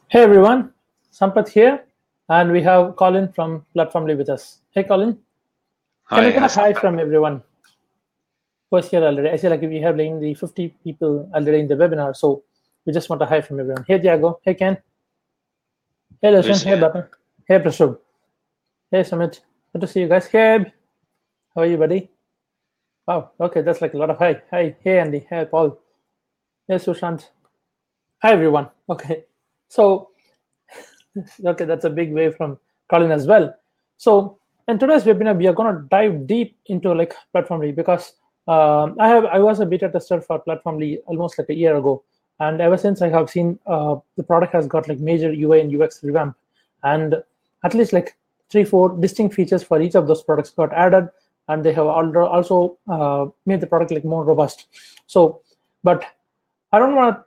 Hey everyone, Sampath here, and we have Colin from Platformly with us. Hey Colin, can you Hi, get a hi, hi Sampath. from everyone who's here already? I see like we have like the 50 people already in the webinar, so we just want a hi from everyone. Hey Diago, hey Ken, hey Lushan, Lucy. hey Batan, hey Prashub, hey Sumit, good to see you guys. Hey Eb, how are you buddy? Wow, okay, that's like a lot of hi. Hi, hey Andy, hey Paul, hey Sushant, hi everyone. Okay, so okay, that's a big wave from Colin as well. So in today's webinar, we are going to dive deep into like Platformly because I was a beta tester for Platformly almost like a year ago, and ever since I have seen the product has got like major UI and UX revamp, and at least like 3-4 distinct features for each of those products got added, and they have also made the product like more robust. So, but I don't want to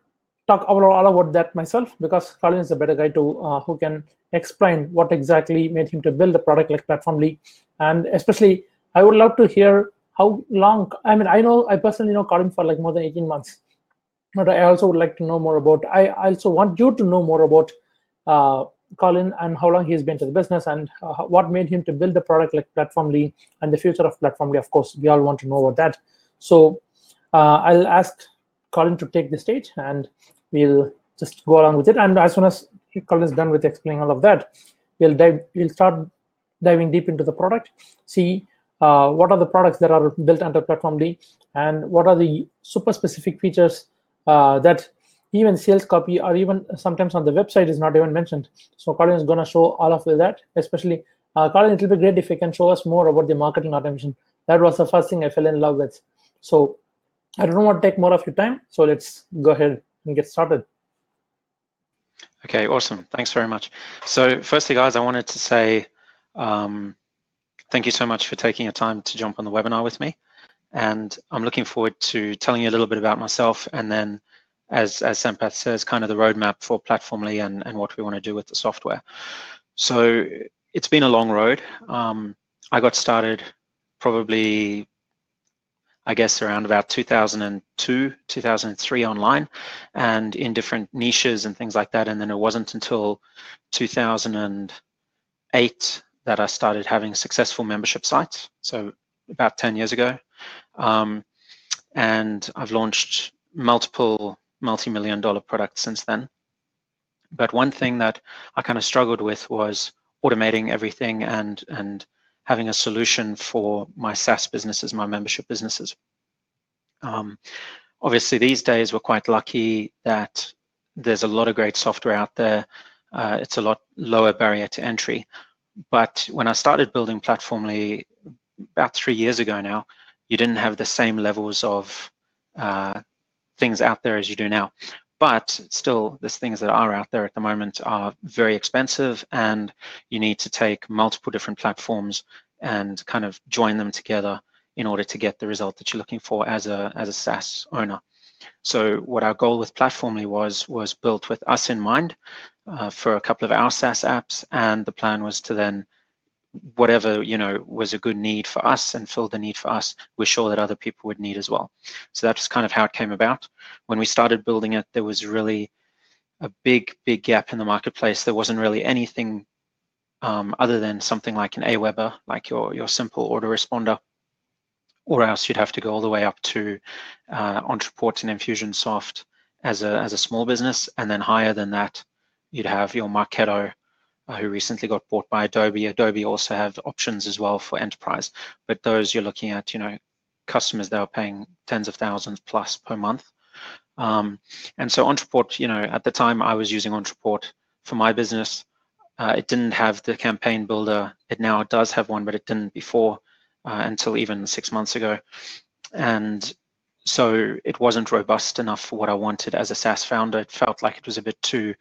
talk all about that myself because Colin is a better guy to who can explain what exactly made him to build a product like Platformly, and especially I would love to hear how long. I mean, I personally know Colin for like more than 18 months, but I also would like to know more about. I also want you to know more about uh, Colin and how long he's been to the business and what made him to build a product like Platformly and the future of Platformly. Of course, we all want to know about that. So I'll ask Colin to take the stage and we'll just go along with it. And as soon as Colin is done with explaining all of that, we'll start diving deep into the product, see what are the products that are built under Platformly, and what are the super specific features that even sales copy or even sometimes on the website is not even mentioned. So Colin is going to show all of that, especially Colin, it will be great if you can show us more about the marketing automation. That was the first thing I fell in love with. So I don't want to take more of your time, so let's go ahead and get started. Okay, awesome. Thanks very much. So firstly, guys, I wanted to say thank you so much for taking your time to jump on the webinar with me. And I'm looking forward to telling you a little bit about myself and then, as Sampath says, kind of the roadmap for Platformly and what we want to do with the software. So it's been a long road. I got started probably, I guess, around about 2002, 2003 online and in different niches and things like that. And then it wasn't until 2008 that I started having successful membership sites. So about 10 years ago. And I've launched multiple multi-million-dollar products since then. But one thing that I kind of struggled with was automating everything and having a solution for my SaaS businesses, my membership businesses. Obviously, these days we're quite lucky that there's a lot of great software out there. It's a lot lower barrier to entry. But when I started building Platformly about 3 years ago now, you didn't have the same levels of things out there as you do now. But still, the things that are out there at the moment are very expensive, and you need to take multiple different platforms and kind of join them together in order to get the result that you're looking for as a SaaS owner. So what our goal with Platformly was built with us in mind for a couple of our SaaS apps, and the plan was to then whatever was a good need for us and filled the need for us, we're sure that other people would need as well. So that's kind of how it came about. When we started building it, there was really a big gap in the marketplace. There wasn't really anything other than something like an Aweber, like your simple autoresponder, or else you'd have to go all the way up to Ontraport and Infusionsoft as a small business, and then higher than that, you'd have your Marketo, who recently got bought by Adobe. Adobe also have options as well for enterprise, but those you're looking at, customers that are paying tens of thousands plus per month. And so Ontraport, at the time I was using Ontraport for my business. It didn't have the campaign builder. It now does have one, but it didn't before until even 6 months ago. And so it wasn't robust enough for what I wanted as a SaaS founder. It felt like it was a bit too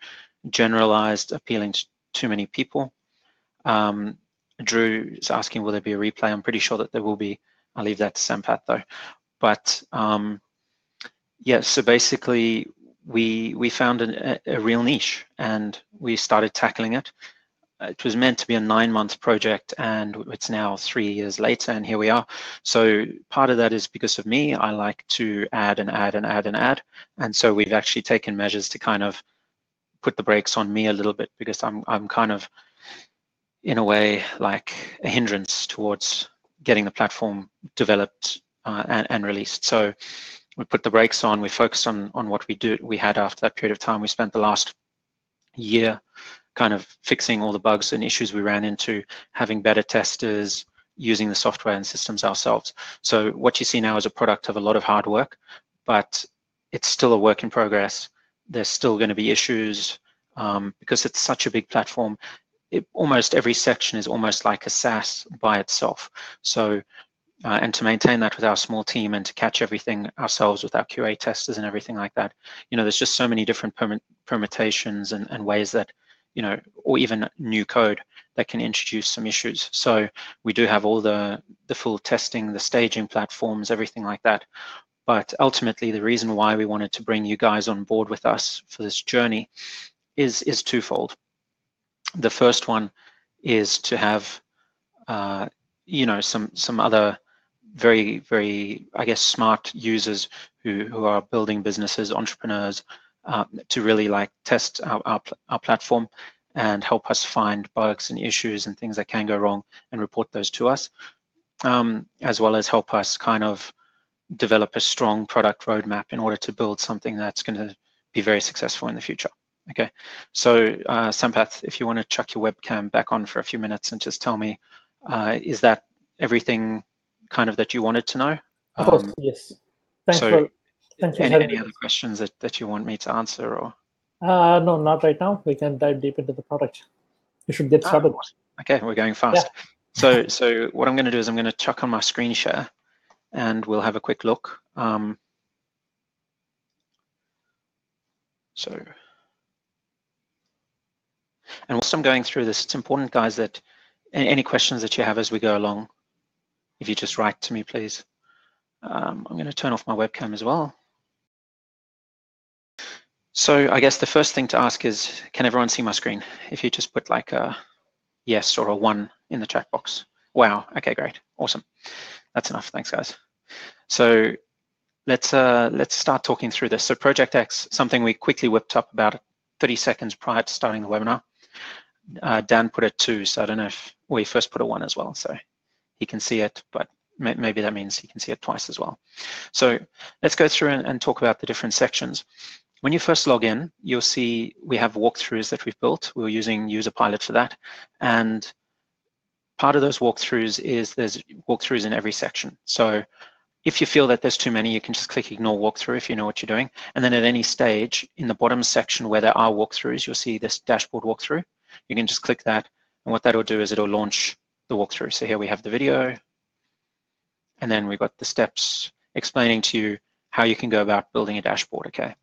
generalized, appealing to too many people. Drew is asking, will there be a replay? I'm pretty sure that there will be. I'll leave that to Sampath though. But yeah, so basically we found a real niche and we started tackling it. It was meant to be a 9-month project and it's now 3 years later and here we are. So part of that is because of me. I like to add and add and add and add. And so we've actually taken measures to kind of put the brakes on me a little bit, because I'm kind of, in a way, like a hindrance towards getting the platform developed and released. So we put the brakes on. We focused on what we had after that period of time. We spent the last year kind of fixing all the bugs and issues we ran into, having better testers, using the software and systems ourselves. So what you see now is a product of a lot of hard work, but it's still a work in progress. There's still going to be issues because it's such a big platform. Almost every section is almost like a SaaS by itself. So and to maintain that with our small team and to catch everything ourselves with our QA testers and everything like that, there's just so many different permutations and ways that, or even new code that can introduce some issues. So we do have all the full testing, the staging platforms, everything like that. But ultimately, the reason why we wanted to bring you guys on board with us for this journey is twofold. The first one is to have, some other very, very, I guess, smart users who are building businesses, entrepreneurs, to really like test our platform and help us find bugs and issues and things that can go wrong and report those to us, as well as help us kind of develop a strong product roadmap in order to build something that's going to be very successful in the future. Okay, so Sampath, if you want to chuck your webcam back on for a few minutes and just tell me, is that everything kind of that you wanted to know? Of course, yes. Thanks So for any other questions that you want me to answer, or? No, not right now. We can dive deep into the product. You should get started. Okay, we're going fast. Yeah. So what I'm going to do is I'm going to chuck on my screen share, and we'll have a quick look. And whilst I'm going through this, it's important, guys, that any questions that you have as we go along, if you just write to me, please. I'm going to turn off my webcam as well. So I guess the first thing to ask is, can everyone see my screen? If you just put like a yes or a 1 in the chat box. Wow, okay, great, awesome. That's enough, thanks guys. So let's start talking through this. So Project X, something we quickly whipped up about 30 seconds prior to starting the webinar. Dan put it 2, so I don't know if we first put a 1 as well, so he can see it, but maybe that means he can see it twice as well. So let's go through and talk about the different sections. When you first log in, you'll see we have walkthroughs that we've built. We're using UserPilot for that, and part of those walkthroughs is there's walkthroughs in every section. So if you feel that there's too many, you can just click ignore walkthrough if you know what you're doing. And then at any stage in the bottom section where there are walkthroughs, you'll see this dashboard walkthrough. You can just click that, and what that'll do is it'll launch the walkthrough. So here we have the video, and then we've got the steps explaining to you how you can go about building a dashboard, okay?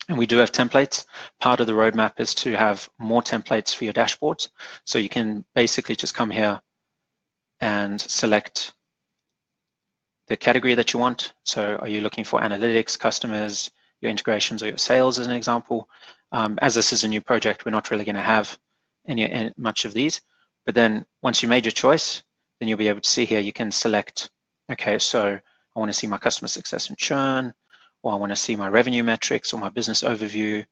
And we do have templates. Part of the roadmap is to have more templates for your dashboards. So you can basically just come here and select the category that you want. So are you looking for analytics, customers, your integrations, or your sales as an example? As this is a new project, we're not really going to have any much of these. But then once you made your choice, then you'll be able to see here, you can select, okay, so I want to see my customer success and churn, or I want to see my revenue metrics or my business overview,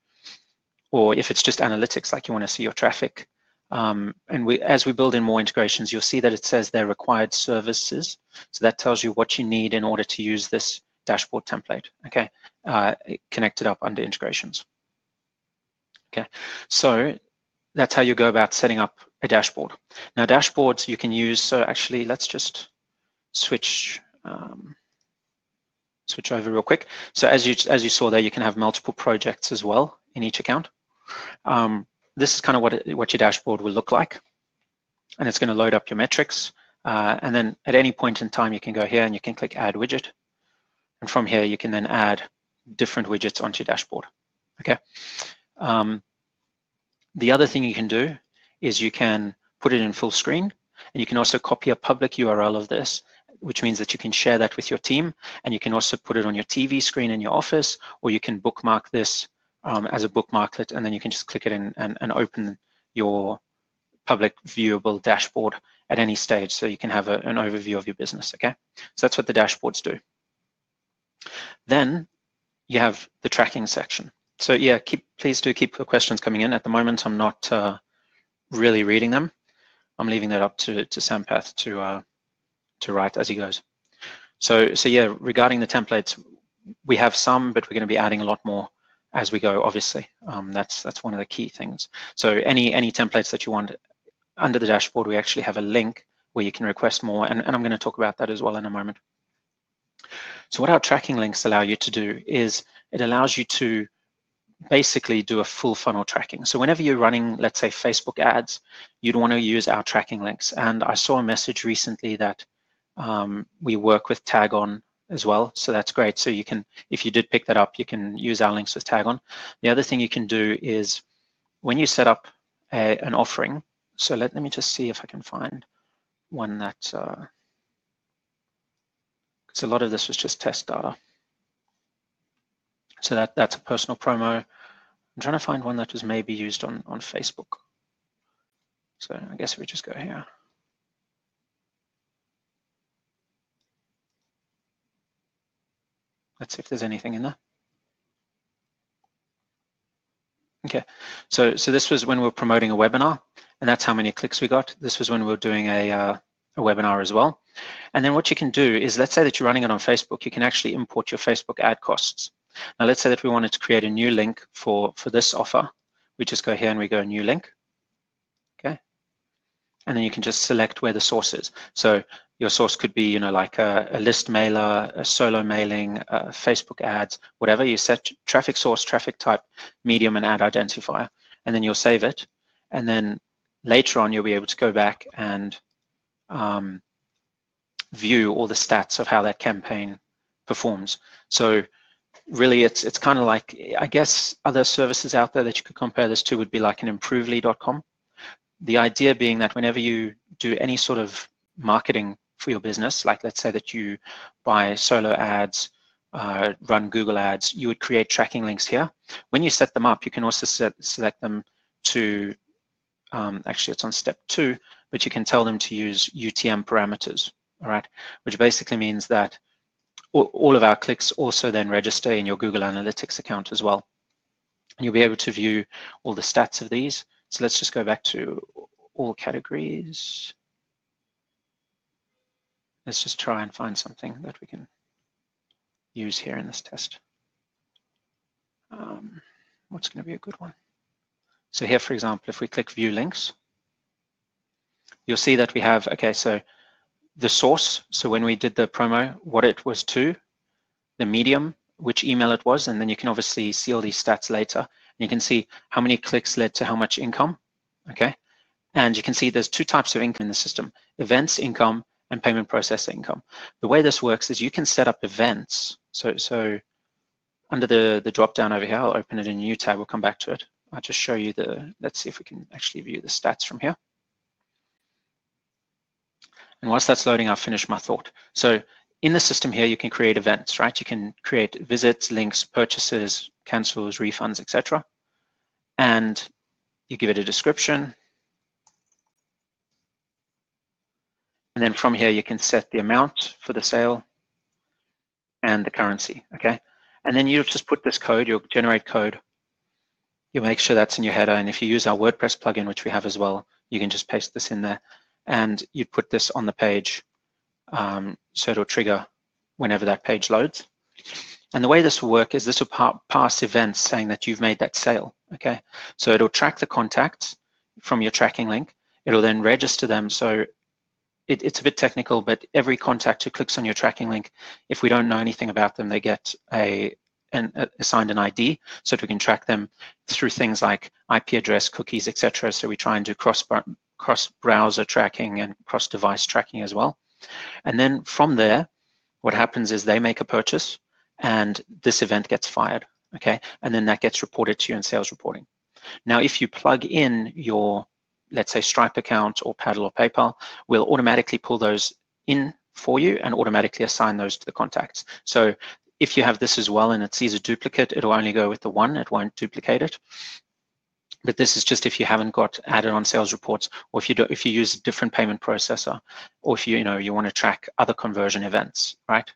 or if it's just analytics, like you want to see your traffic. And as we build in more integrations, you'll see that it says they're required services. So that tells you what you need in order to use this dashboard template, okay, connected up under integrations. Okay, so that's how you go about setting up a dashboard. Now dashboards you can use, so actually let's just switch over real quick. So as you saw there, you can have multiple projects as well in each account. This is kind of what your dashboard will look like, and it's going to load up your metrics. And then at any point in time, you can go here and you can click Add Widget, and from here you can then add different widgets onto your dashboard. Okay. The other thing you can do is you can put it in full screen, and you can also copy a public URL of this, which means that you can share that with your team, and you can also put it on your TV screen in your office, or you can bookmark this as a bookmarklet, and then you can just click it in and open your public viewable dashboard at any stage, so you can have an overview of your business, okay? So that's what the dashboards do. Then you have the tracking section. So yeah, please do keep the questions coming in. At the moment, I'm not really reading them. I'm leaving that up to Sampath to write as he goes. So yeah, regarding the templates, we have some, but we're going to be adding a lot more as we go. Obviously, that's one of the key things. So any templates that you want under the dashboard, we actually have a link where you can request more, and I'm going to talk about that as well in a moment. So what our tracking links allow you to do is it allows you to basically do a full funnel tracking. So whenever you're running, let's say, Facebook ads, you'd want to use our tracking links. And I saw a message recently that we work with Tag On as well. So that's great. So you can, if you did pick that up, you can use our links with Tag On. The other thing you can do is when you set up an offering, so let me just see if I can find one that, because a lot of this was just test data. So that's a personal promo. I'm trying to find one that was maybe used on Facebook. So I guess if we just go here. Let's see if there's anything in there. Okay, so this was when we were promoting a webinar, and that's how many clicks we got. This was when we were doing a webinar as well. And then what you can do is, let's say that you're running it on Facebook, you can actually import your Facebook ad costs. Now let's say that we wanted to create a new link for this offer. We just go here and we go new link. Okay. And then you can just select where the source is. So your source could be, you know, like a list mailer, a solo mailing, Facebook ads, whatever. You set traffic source, traffic type, medium, and ad identifier, and then you'll save it. And then later on, you'll be able to go back and view all the stats of how that campaign performs. So really, it's kind of like, I guess, other services out there that you could compare this to would be like an improvely.com. The idea being that whenever you do any sort of marketing for your business, like let's say that you buy solo ads, run Google ads, you would create tracking links here. When you set them up, you can also select them to, actually it's on step 2, but you can tell them to use UTM parameters, all right? Which basically means that all of our clicks also then register in your Google Analytics account as well. And you'll be able to view all the stats of these. So let's just go back to all categories. Let's just try and find something that we can use here in this test. What's going to be a good one? So here, for example, if we click view links, you'll see that we have, okay, so the source, so when we did the promo, what it was to, the medium, which email it was, and then you can obviously see all these stats later. And you can see how many clicks led to how much income, okay? And you can see there's 2 types of income in the system, events income and payment processor income. The way this works is you can set up events. So under the drop down over here, I'll open it in a new tab, we'll come back to it. I'll just show you let's see if we can actually view the stats from here. And whilst that's loading, I'll finish my thought. So in the system here, you can create events, right? You can create visits, links, purchases, cancels, refunds, etc. And you give it a description. And then from here, you can set the amount for the sale and the currency, okay? And then you'll just put this code, you'll generate code. You'll make sure that's in your header. And if you use our WordPress plugin, which we have as well, you can just paste this in there. And you put this on the page, so it'll trigger whenever that page loads. And the way this will work is this will pass events saying that you've made that sale, okay? So it'll track the contacts from your tracking link. It'll then register them. So it's a bit technical, but every contact who clicks on your tracking link, if we don't know anything about them, they get assigned an ID, so that we can track them through things like IP address, cookies, etc. So we try and do cross-browser tracking and cross-device tracking as well. And then from there, what happens is they make a purchase, and this event gets fired, okay? And then that gets reported to you in sales reporting. Now, if you plug in your, let's say, Stripe account or Paddle or PayPal, we'll automatically pull those in for you and automatically assign those to the contacts. So if you have this as well and it sees a duplicate, it'll only go with the one, it won't duplicate it. But this is just if you haven't got added on sales reports, or if you use a different payment processor, or if you want to track other conversion events, right,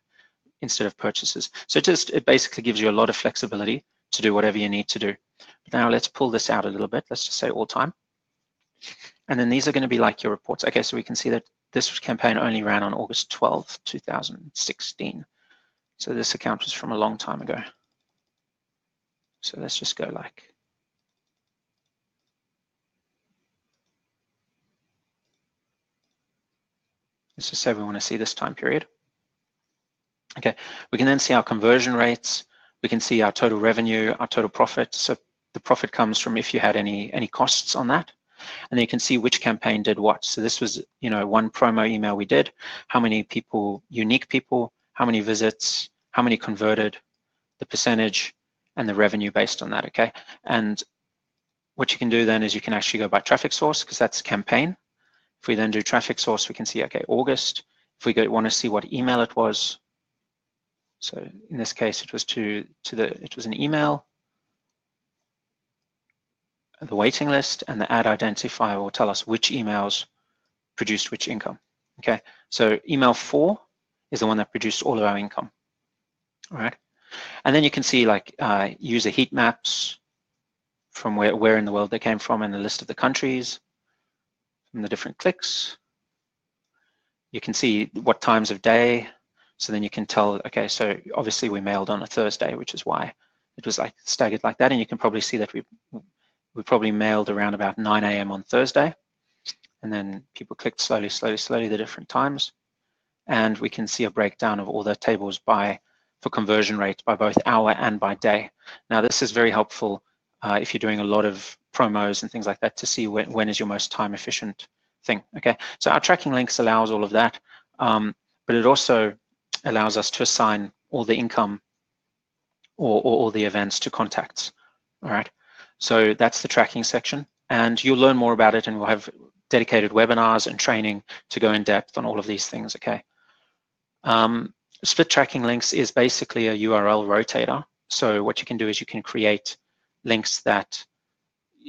instead of purchases. So it basically gives you a lot of flexibility to do whatever you need to do. But now let's pull this out a little bit. Let's just say all time. And then these are going to be like your reports. Okay, so we can see that this campaign only ran on August 12th, 2016. So this account was from a long time ago. So let's just go like, let's just say we want to see this time period. Okay, we can then see our conversion rates. We can see our total revenue, our total profit. So the profit comes from if you had any costs on that. And then you can see which campaign did what. So this was, one promo email we did, how many people, unique people, how many visits, how many converted, the percentage, and the revenue based on that, okay? And what you can do then is you can actually go by traffic source, because that's campaign. If we then do traffic source, we can see, okay, August. If we want to see what email it was, so in this case, it was it was an email. The waiting list and the ad identifier will tell us which emails produced which income. Okay, so email 4 is the one that produced all of our income. All right, and then you can see like user heat maps from where in the world they came from, and the list of the countries from the different clicks. You can see what times of day. So then you can tell, okay, so obviously we mailed on a Thursday, which is why it was like staggered like that. And you can probably see that we probably mailed around about 9 a.m. on Thursday. And then people clicked slowly the different times. And we can see a breakdown of all the tables for conversion rate by both hour and by day. Now, this is very helpful if you're doing a lot of promos and things like that to see when is your most time efficient thing. Okay, so our tracking links allows all of that, but it also allows us to assign all the income or all the events to contacts. All right, so that's the tracking section, and you'll learn more about it, and we'll have dedicated webinars and training to go in depth on all of these things. Okay, split tracking links is basically a URL rotator. So what you can do is you can create links that,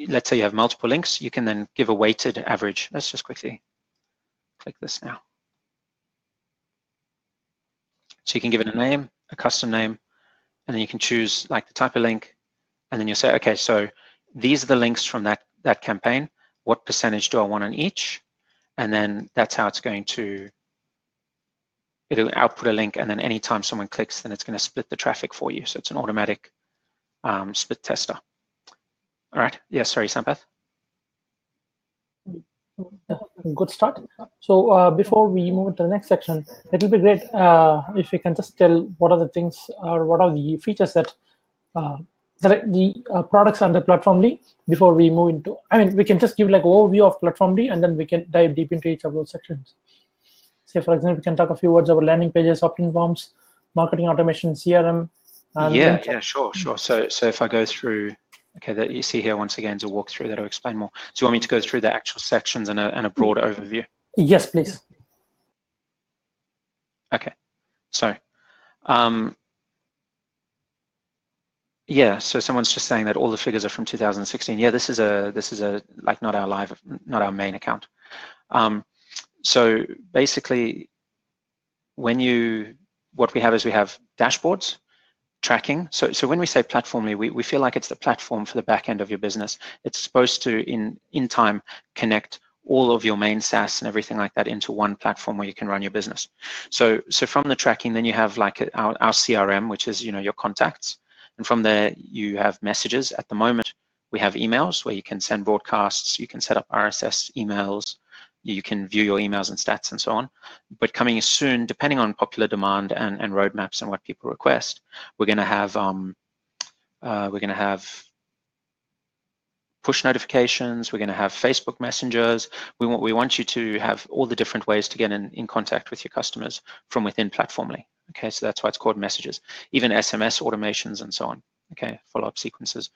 let's say you have multiple links, you can then give a weighted average. Let's just quickly click this now. So you can give it a name, a custom name, and then you can choose like the type of link, and then you'll say, okay, so these are the links from that campaign. What percentage do I want on each? And then that's how it's going to, it'll output a link, and then anytime someone clicks, then it's going to split the traffic for you. So it's an automatic split tester. All right. Yeah, sorry, Sampath. Good start. So before we move to the next section, it will be great if you can just tell what are the things or what are the features that the products under Platformly before we move into. I mean, we can just give like overview of Platformly, and then we can dive deep into each of those sections. Say, for example, we can talk a few words about landing pages, opt-in forms, marketing automation, CRM. Yeah, sure. So if I go through, okay, that you see here once again is a walkthrough that'll explain more. So you want me to go through the actual sections and a broad overview? Yes, please. Okay, so yeah, so someone's just saying that all the figures are from 2016. Yeah, this is a like not our main account. So basically, what we have is we have dashboards, tracking. So when we say Platformly, we feel like it's the platform for the back end of your business. It's supposed to in time connect all of your main SaaS and everything like that into one platform where you can run your business. So from the tracking, then you have like our CRM, which is your contacts, and from there you have messages. At the moment, we have emails where you can send broadcasts, you can set up RSS emails, you can view your emails and stats and so on. But coming soon, depending on popular demand and roadmaps and what people request, we're going to have push notifications. We're going to have Facebook messengers. We want you to have all the different ways to get in contact with your customers from within Platformly. Okay, so that's why it's called messages. Even SMS automations and so on. Okay, follow-up sequences.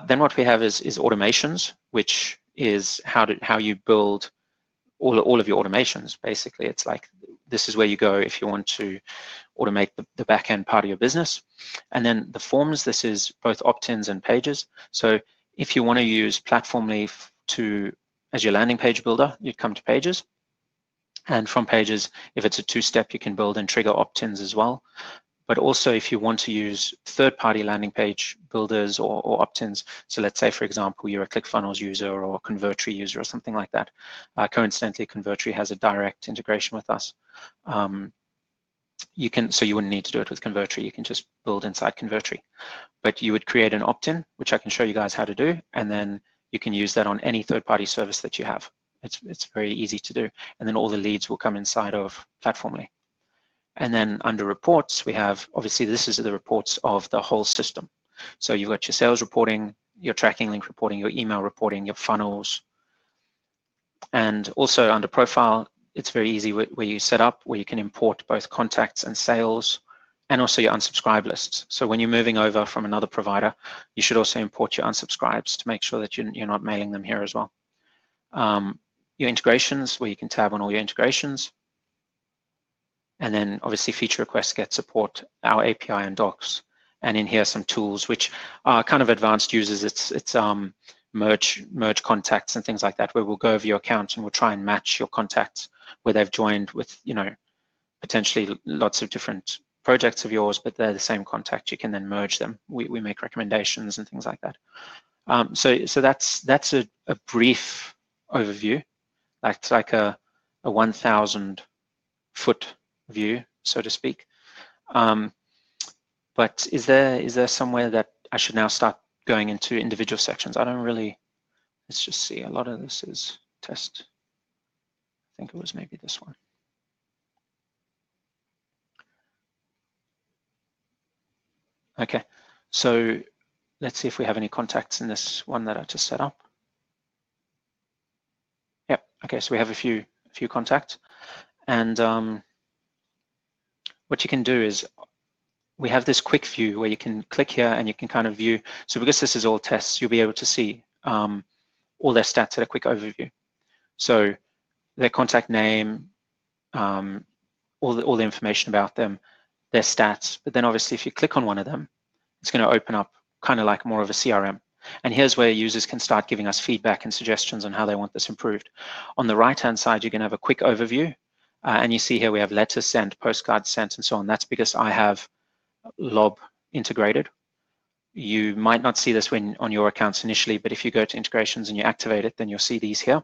Then what we have is automations, which is how you build all of your automations. Basically, it's like this is where you go if you want to automate the back end part of your business. And then the forms, this is both opt-ins and pages. So if you want to use Platformly as your landing page builder, you'd come to pages. And from pages, if it's a two-step, you can build and trigger opt-ins as well. But also if you want to use third-party landing page builders or opt-ins, so let's say, for example, you're a ClickFunnels user or a Convertri user or something like that. Coincidentally, Convertri has a direct integration with us. So you wouldn't need to do it with Convertri. You can just build inside Convertri. But you would create an opt-in, which I can show you guys how to do, and then you can use that on any third-party service that you have. It's very easy to do. And then all the leads will come inside of Platformly. And then under reports, we have, obviously, this is the reports of the whole system. So you've got your sales reporting, your tracking link reporting, your email reporting, your funnels. And also under profile, it's very easy where you set up, where you can import both contacts and sales, and also your unsubscribe lists. So when you're moving over from another provider, you should also import your unsubscribes to make sure that you're not mailing them here as well. Your integrations, where you can tab on all your integrations. And then obviously feature requests get support, our API and docs. And in here some tools which are kind of advanced users. It's merge contacts and things like that, where we'll go over your account and we'll try and match your contacts where they've joined with, potentially lots of different projects of yours, but they're the same contact. You can then merge them. We make recommendations and things like that. So that's a brief overview. That's like a 1,000 foot view, so to speak. But is there somewhere that I should now start going into individual sections? I don't really. Let's just see. A lot of this is test. I think it was maybe this one. Okay, so let's see if we have any contacts in this one that I just set up. Yep. Okay, so we have a few contacts, and what you can do is we have this quick view where you can click here and you can kind of view. So because this is all tests, you'll be able to see all their stats at a quick overview. So their contact name, all the information about them, their stats. But then obviously if you click on one of them, it's going to open up kind of like more of a CRM. And here's where users can start giving us feedback and suggestions on how they want this improved. On the right-hand side, you're going to have a quick overview. And you see here we have letters sent, postcards sent, and so on. That's because I have Lob integrated. You might not see this when on your accounts initially, but if you go to integrations and you activate it, then you'll see these here.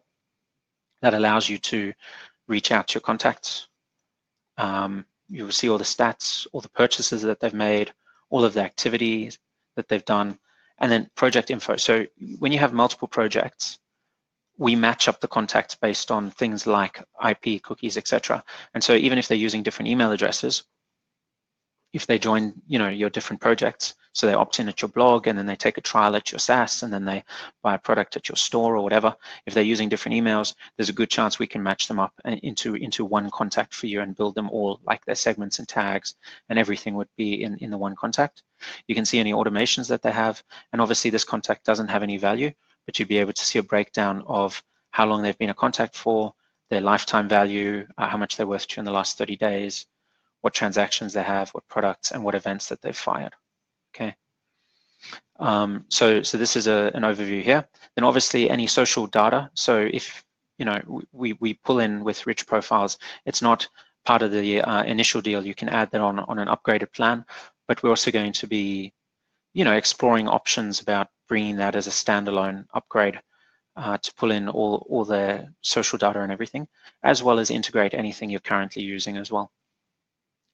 That allows you to reach out to your contacts. You will see all the stats, all the purchases that they've made, all of the activities that they've done, and then project info. So when you have multiple projects, we match up the contacts based on things like IP, cookies, etc. And so even if they're using different email addresses, if they join, your different projects, so they opt in at your blog and then they take a trial at your SaaS and then they buy a product at your store or whatever, if they're using different emails, there's a good chance we can match them up into one contact for you and build them all like their segments and tags, and everything would be in the one contact. You can see any automations that they have, and obviously this contact doesn't have any value, but you'd be able to see a breakdown of how long they've been a contact for, their lifetime value, how much they're worth to you in the last 30 days, what transactions they have, what products, and what events that they've fired. Okay. So this is an overview here. Then obviously any social data. So if we pull in with rich profiles, it's not part of the initial deal. You can add that on an upgraded plan, but we're also going to be exploring options about bringing that as a standalone upgrade to pull in all the social data and everything, as well as integrate anything you're currently using as well.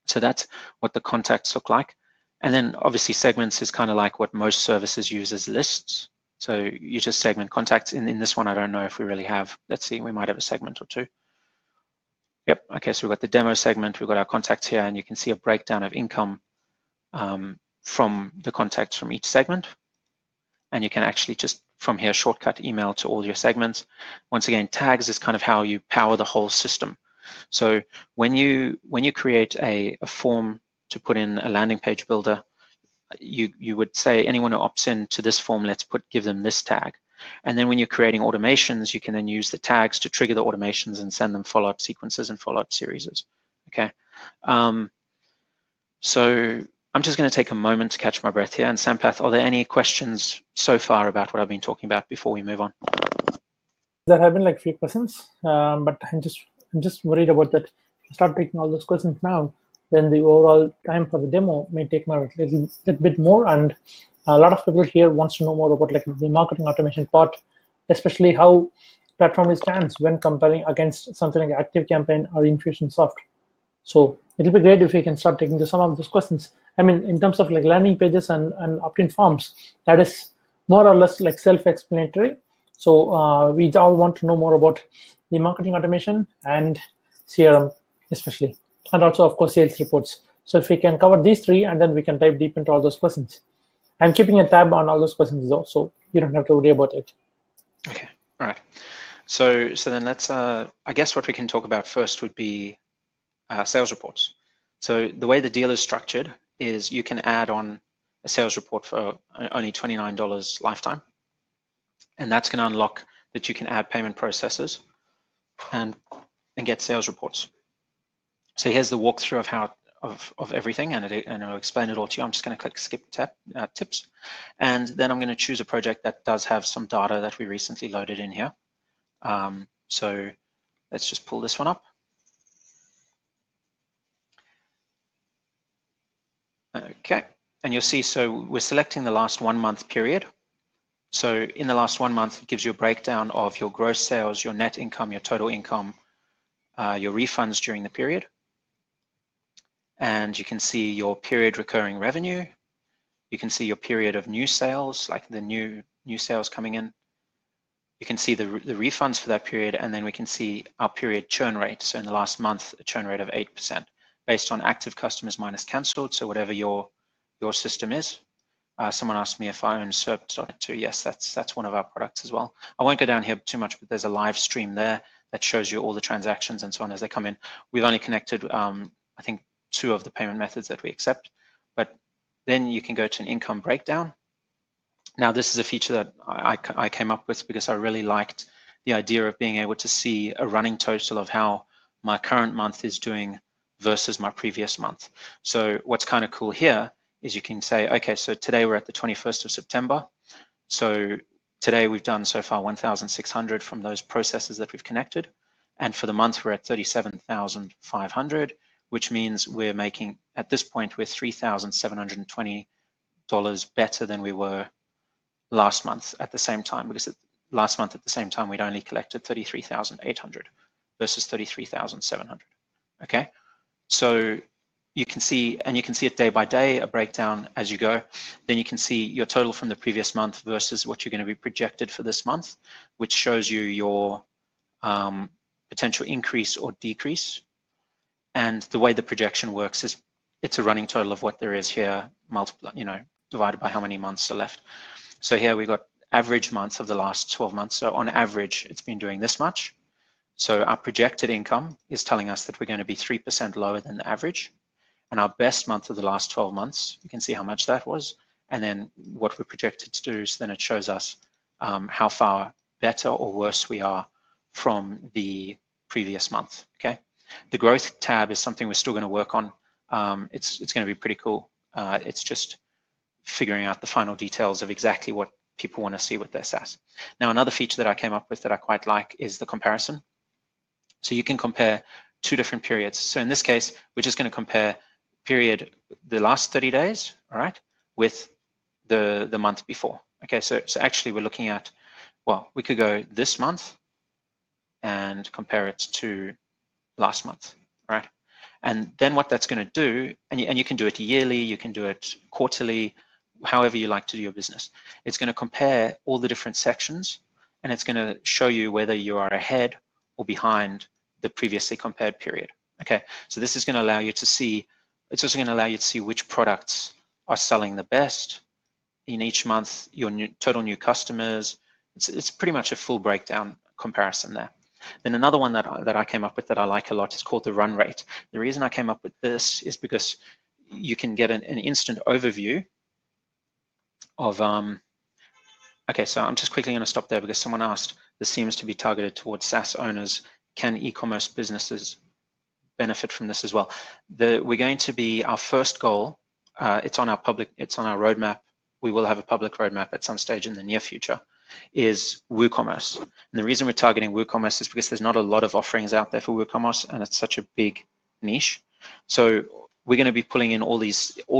So that's what the contacts look like. And then obviously segments is kind of like what most services use as lists. So you just segment contacts. In this one, I don't know if we really have. Let's see, we might have a segment or two. Yep, okay, so we've got the demo segment, we've got our contacts here, and you can see a breakdown of income from the contacts from each segment. And you can actually just from here shortcut email to all your segments. Once again, tags is kind of how you power the whole system. So when you create a form to put in a landing page builder, you would say anyone who opts in to this form, let's give them this tag. And then when you're creating automations, you can then use the tags to trigger the automations and send them follow-up sequences and follow-up series. Okay. So I'm just going to take a moment to catch my breath here. And Sampath, are there any questions so far about what I've been talking about before we move on? There have been like a few questions, but I'm just worried about that. Start taking all those questions now. then the overall time for the demo may take a little bit more. And a lot of people here wants to know more about like the marketing automation part, especially how Platformly stands when comparing against something like ActiveCampaign or Infusionsoft. So it'll be great if we can start taking to some of those questions. I mean, in terms of like landing pages and opt-in forms, that is more or less like self-explanatory. So we all want to know more about the marketing automation and CRM especially, and also of course sales reports. So if we can cover these three, and then we can dive deep into all those questions. I'm keeping a tab on all those questions though, so you don't have to worry about it. Okay, all right. So then let's, I guess what we can talk about first would be sales reports. So the way the deal is structured is you can add on a sales report for only $29 lifetime. And that's going to unlock that you can add payment processes and get sales reports. So here's the walkthrough of how of everything, and it'll explain it all to you. I'm just going to click skip tips, and then I'm going to choose a project that does have some data that we recently loaded in here. So let's just pull this one up. Okay, and you'll see, so we're selecting the last 1 month period. So in the last 1 month, it gives you a breakdown of your gross sales, your net income, your total income, your refunds during the period. And you can see your period recurring revenue. You can see your period of new sales, like the new sales coming in. You can see the refunds for that period, and then we can see our period churn rate. So in the last month, a churn rate of 8%, based on active customers minus cancelled. So whatever your system is. Someone asked me if I own SERP.2. Yes, that's one of our products as well. I won't go down here too much, but there's a live stream there that shows you all the transactions and so on as they come in. We've only connected, I think, 2 of the payment methods that we accept, but then you can go to an income breakdown. Now, this is a feature that I came up with because I really liked the idea of being able to see a running total of how my current month is doing versus my previous month. So what's kind of cool here is you can say, okay, so today we're at the 21st of September. So today we've done so far 1,600 from those processes that we've connected. And for the month, we're at 37,500, which means we're making, at this point, we're $3,720 better than we were last month at the same time, because last month at the same time, we'd only collected 33,800 versus 33,700, okay? So you can see, and you can see it day by day, a breakdown as you go. Then you can see your total from the previous month versus what you're going to be projected for this month, which shows you your potential increase or decrease. And the way the projection works is it's a running total of what there is here, divided by how many months are left. So here we got average months of the last 12 months. So on average, it's been doing this much. So our projected income is telling us that we're going to be 3% lower than the average. And our best month of the last 12 months, you can see how much that was. And then what we're projected to do, so then it shows us how far better or worse we are from the previous month, okay? The growth tab is something we're still going to work on. It's going to be pretty cool. It's just figuring out the final details of exactly what people want to see with their SaaS. Now, another feature that I came up with that I quite like is the comparison. So you can compare 2 different periods. So in this case, we're just going to compare period, the last 30 days, all right, with the month before. Okay, so actually we're looking at, well, we could go this month and compare it to last month, right? And then what that's going to do, and you can do it yearly, you can do it quarterly, however you like to do your business. It's going to compare all the different sections, and it's going to show you whether you are ahead or behind the previously compared period. Okay, so this is going to allow you to see, it's also going to allow you to see which products are selling the best in each month, your total new customers. It's pretty much a full breakdown comparison there. Then another one that I came up with that I like a lot is called the run rate. The reason I came up with this is because you can get an instant overview of, okay, so I'm just quickly going to stop there because someone asked, this seems to be targeted towards SaaS owners. Can e-commerce businesses benefit from this as well? We're going to be, our first goal, it's on our roadmap. We will have a public roadmap at some stage in the near future, is WooCommerce. And the reason we're targeting WooCommerce is because there's not a lot of offerings out there for WooCommerce, and it's such a big niche. So we're going to be pulling in all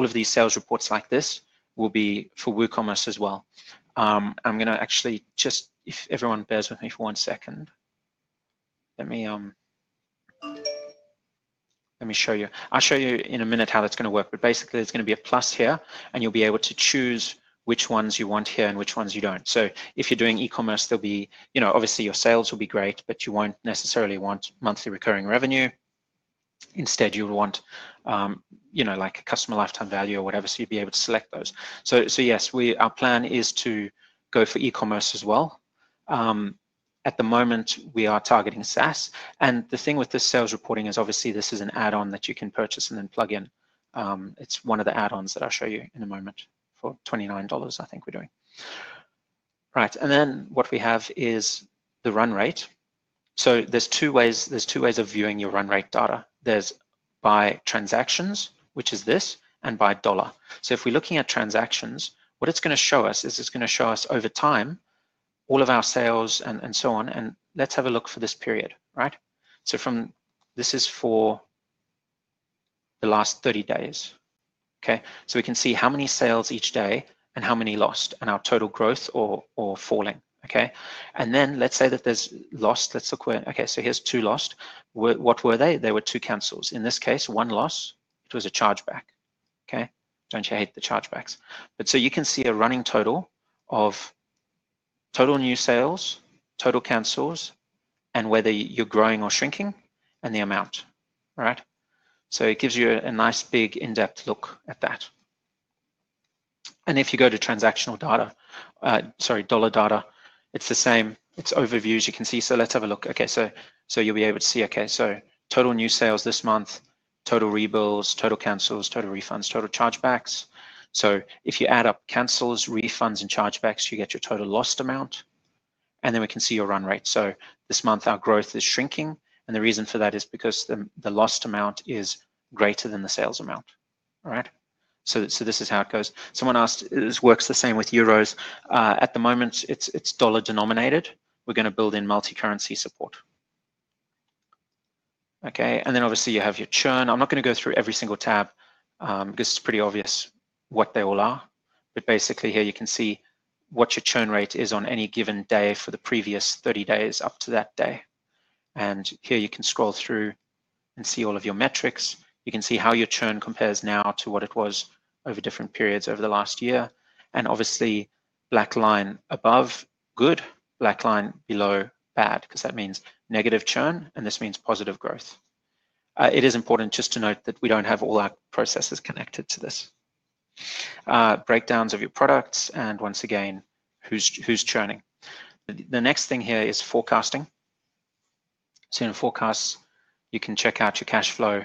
of these sales reports like this will be for WooCommerce as well. I'm going to actually just, if everyone bears with me for 1 second, let me show you. I'll show you in a minute how that's going to work, but basically there's going to be a plus here, and you'll be able to choose which ones you want here and which ones you don't. So if you're doing e-commerce, there'll be, obviously your sales will be great, but you won't necessarily want monthly recurring revenue. Instead, you would want, like a customer lifetime value or whatever, so you'd be able to select those. So yes, our plan is to go for e-commerce as well. At the moment, we are targeting SaaS. And the thing with this sales reporting is obviously this is an add-on that you can purchase and then plug in. It's one of the add-ons that I'll show you in a moment for $29, I think we're doing. Right, and then what we have is the run rate. So there's two ways of viewing your run rate data. There's by transactions, which is this, and by dollar. So if we're looking at transactions, what it's going to show us is it's going to show us over time all of our sales and so on. And let's have a look for this period, right? So this is for the last 30 days. Okay, so we can see how many sales each day and how many lost, and our total growth or falling. Okay, and then let's say that there's lost. Let's look where. Okay, so here's 2 lost. What were they? They were 2 cancels. In this case, 1 loss. It was a chargeback. Okay, don't you hate the chargebacks? But so you can see a running total of total new sales, total cancels, and whether you're growing or shrinking, and the amount. All right. So it gives you a nice big in-depth look at that. And if you go to transactional data, dollar data, it's the same. It's overviews you can see. So let's have a look. Okay, so you'll be able to see, okay, so total new sales this month, total rebills, total cancels, total refunds, total chargebacks. So if you add up cancels, refunds, and chargebacks, you get your total lost amount. And then we can see your run rate. So this month our growth is shrinking. And the reason for that is because the lost amount is greater than the sales amount. All right. So this is how it goes. Someone asked, this works the same with euros. At the moment, it's dollar denominated. We're going to build in multi-currency support. Okay, and then obviously you have your churn. I'm not going to go through every single tab because it's pretty obvious what they all are. But basically here you can see what your churn rate is on any given day for the previous 30 days up to that day. And here you can scroll through and see all of your metrics. You can see how your churn compares now to what it was over different periods over the last year. And obviously black line above, good, black line below, bad, because that means negative churn, and this means positive growth. It is important just to note that we don't have all our processes connected to this. Breakdowns of your products, and once again, who's churning. The next thing here is forecasting. So in forecasts, you can check out your cash flow,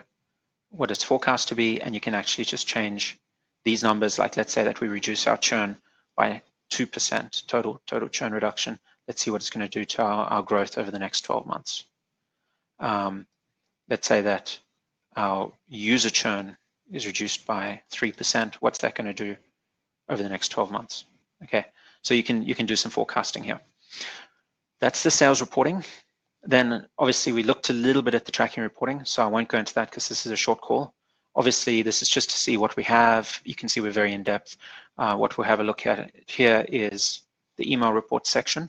what it's forecast to be, and you can actually just change these numbers. Like let's say that we reduce our churn by 2%, total churn reduction. Let's see what it's going to do to our growth over the next 12 months. Let's say that our user churn is reduced by 3%. What's that going to do over the next 12 months? Okay, so you can do some forecasting here. That's the sales reporting. Then obviously we looked a little bit at the tracking reporting, so I won't go into that because this is a short call. Obviously, this is just to see what we have. You can see we're very in depth. What we'll have a look at here is the email report section.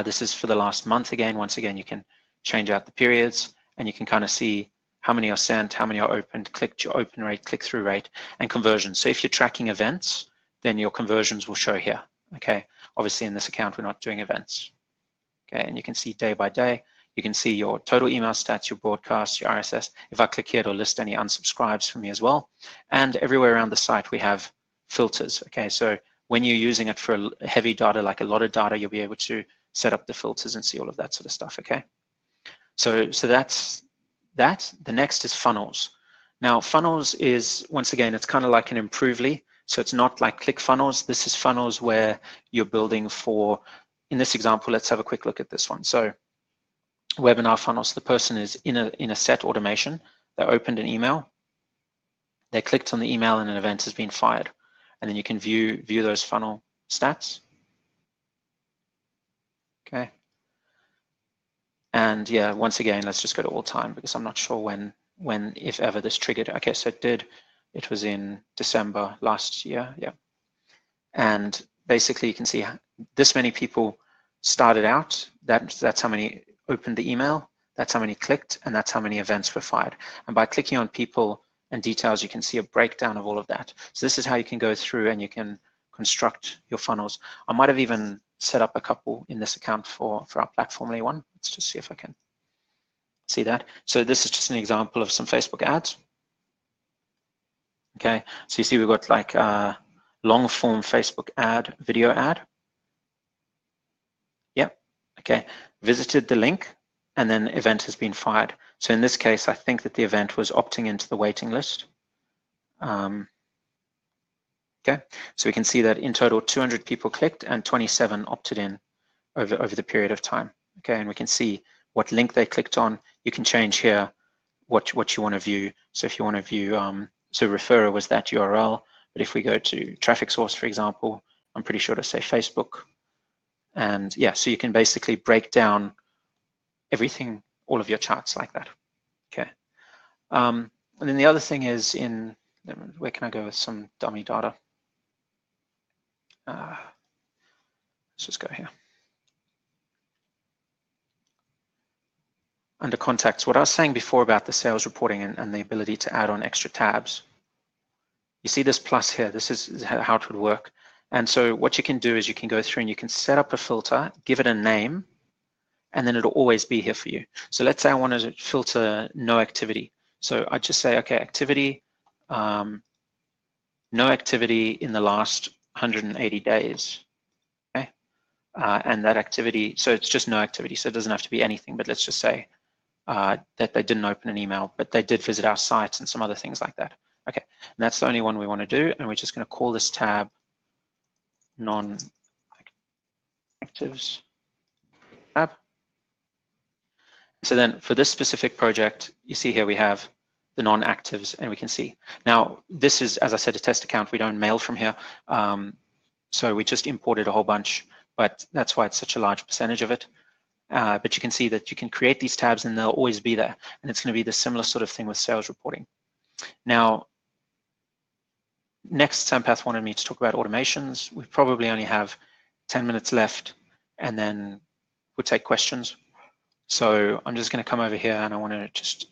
This is for the last month again. Once again, you can change out the periods and you can kind of see how many are sent, how many are opened, clicked, your open rate, click-through rate, and conversions. So if you're tracking events, then your conversions will show here. Okay, obviously in this account, we're not doing events. Okay, and you can see day by day. You can see your total email stats, your broadcasts, your RSS. If I click here, it'll list any unsubscribes for me as well. And everywhere around the site, we have filters. Okay, so when you're using it for heavy data, like a lot of data, you'll be able to set up the filters and see all of that sort of stuff. Okay, so that's that. The next is funnels. Now, funnels is, once again, it's kind of like an Improvely. So it's not like ClickFunnels. This is funnels where you're building for, in this example, let's have a quick look at this one. So webinar funnels, the person is in a set automation. They opened an email, they clicked on the email, and an event has been fired. And then you can view those funnel stats. Okay. And yeah, once again, let's just go to all time because I'm not sure when when, if ever, this triggered. Okay, so it was in December last year, yeah. And basically you can see this many people started out, that's how many opened the email, that's how many clicked, and that's how many events were fired. And by clicking on people and details, you can see a breakdown of all of that. So this is how you can go through and you can construct your funnels. I might have even set up a couple in this account for our Platformly one. Let's just see if I can see that. So this is just an example of some Facebook ads. Okay, so you see we've got like long form Facebook ad, video ad. Yep, okay, visited the link and then event has been fired. So in this case, I think that the event was opting into the waiting list. Okay, so we can see that in total 200 people clicked and 27 opted in over the period of time. Okay, and we can see what link they clicked on. You can change here what you want to view. So if you want to view, so referrer was that URL, but if we go to traffic source, for example, I'm pretty sure to say Facebook. And yeah, so you can basically break down everything, all of your charts like that. Okay. And then the other thing is where can I go with some dummy data? Let's just go here. Under contacts, what I was saying before about the sales reporting and the ability to add on extra tabs. You see this plus here, this is how it would work. And so what you can do is you can go through and you can set up a filter, give it a name, and then it'll always be here for you. So let's say I want to filter no activity. So I just say, okay, activity, no activity in the last 180 days. Okay, and that activity, so it's just no activity, so it doesn't have to be anything, but let's just say that they didn't open an email, but they did visit our site and some other things like that. Okay, and that's the only one we want to do, and we're just going to call this tab non-actives tab. So then for this specific project, you see here we have the non-actives, and we can see. Now, this is, as I said, a test account. We don't mail from here. So we just imported a whole bunch, but that's why it's such a large percentage of it. But you can see that you can create these tabs and they'll always be there. And it's going to be the similar sort of thing with sales reporting. Now, next, Sampath wanted me to talk about automations. We probably only have 10 minutes left, and then we'll take questions. So I'm just going to come over here and I want to just,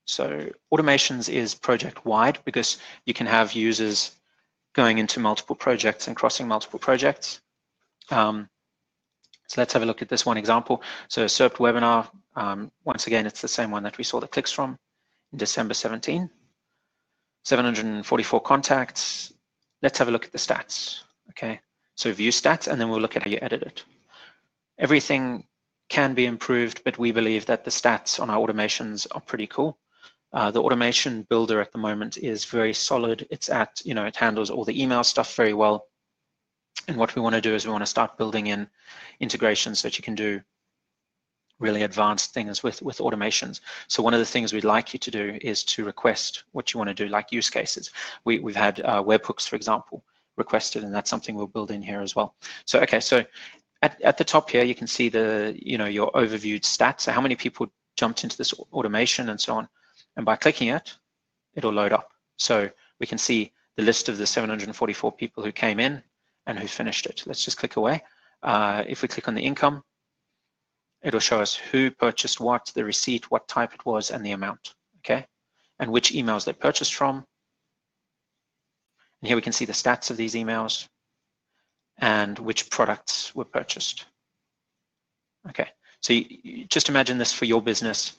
so automations is project wide because you can have users going into multiple projects and crossing multiple projects. So let's have a look at this one example. So SERP webinar, once again, it's the same one that we saw the clicks from in December 17. 744 contacts. Let's have a look at the stats. Okay, so view stats, and then we'll look at how you edit it. Everything can be improved, but we believe that the stats on our automations are pretty cool. The automation builder at the moment is very solid. It's at, it handles all the email stuff very well. And what we want to do is we want to start building in integrations so that you can do really advanced things with automations. So one of the things we'd like you to do is to request what you want to do, like use cases. We've had webhooks, for example, requested, and that's something we'll build in here as well. So, okay, so at the top here, you can see the, your overviewed stats. So how many people jumped into this automation and so on. And by clicking it, it'll load up. So we can see the list of the 744 people who came in and who finished it. Let's just click away. If we click on the income, it'll show us who purchased what, the receipt, what type it was, and the amount, okay? And which emails they purchased from. And here we can see the stats of these emails and which products were purchased. Okay, so you just imagine this for your business,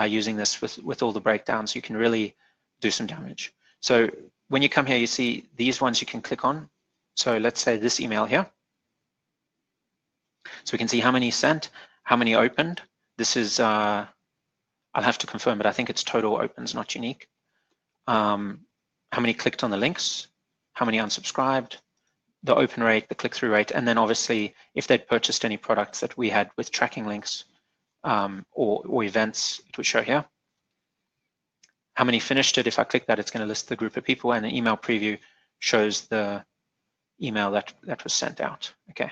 using this with all the breakdowns, you can really do some damage. So when you come here, you see these ones you can click on. So let's say this email here. So we can see how many sent, how many opened. This is, I'll have to confirm, but I think it's total opens, not unique. How many clicked on the links, how many unsubscribed, the open rate, the click-through rate, and then obviously if they'd purchased any products that we had with tracking links or events, it would show here. How many finished it? If I click that, it's going to list the group of people, and an email preview shows the email that was sent out. Okay.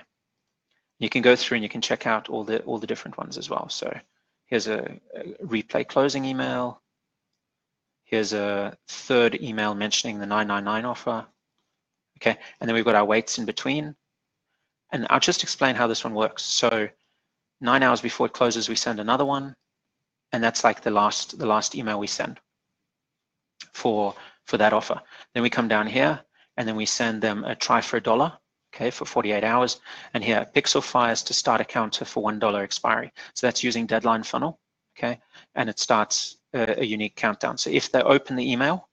You can go through and you can check out all the different ones as well. So Here's a replay closing email. Here's a third email mentioning the 999 offer. Okay, and then we've got our weights in between. And I'll just explain how this one works. So 9 hours before it closes, we send another one, and that's like the last email we send for that offer. Then we come down here, and then we send them a try for $1, okay, for 48 hours. And here, Pixel fires to start a counter for $1 expiry. So that's using deadline funnel, okay, and it starts a unique countdown. So if they open the email,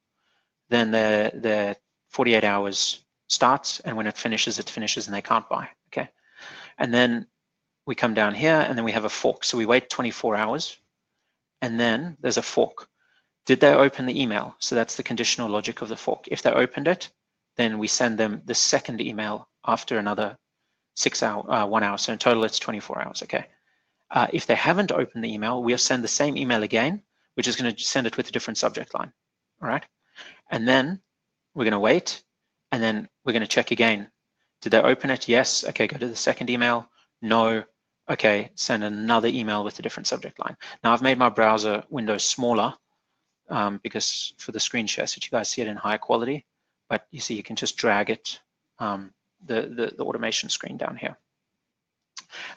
then the 48 hours starts, and when it finishes, and they can't buy, okay? And then we come down here, and then we have a fork. So we wait 24 hours, and then there's a fork. Did they open the email? So that's the conditional logic of the fork. If they opened it, then we send them the second email after another 1 hour. So in total, it's 24 hours, okay? If they haven't opened the email, we'll send the same email again, which is going to send it with a different subject line, all right? And then we're going to wait, and then we're going to check again. Did they open it? Yes. Okay, go to the second email. No. Okay, send another email with a different subject line. Now I've made my browser window smaller because for the screen share, so you guys see it in higher quality, but you see you can just drag it, the automation screen down here.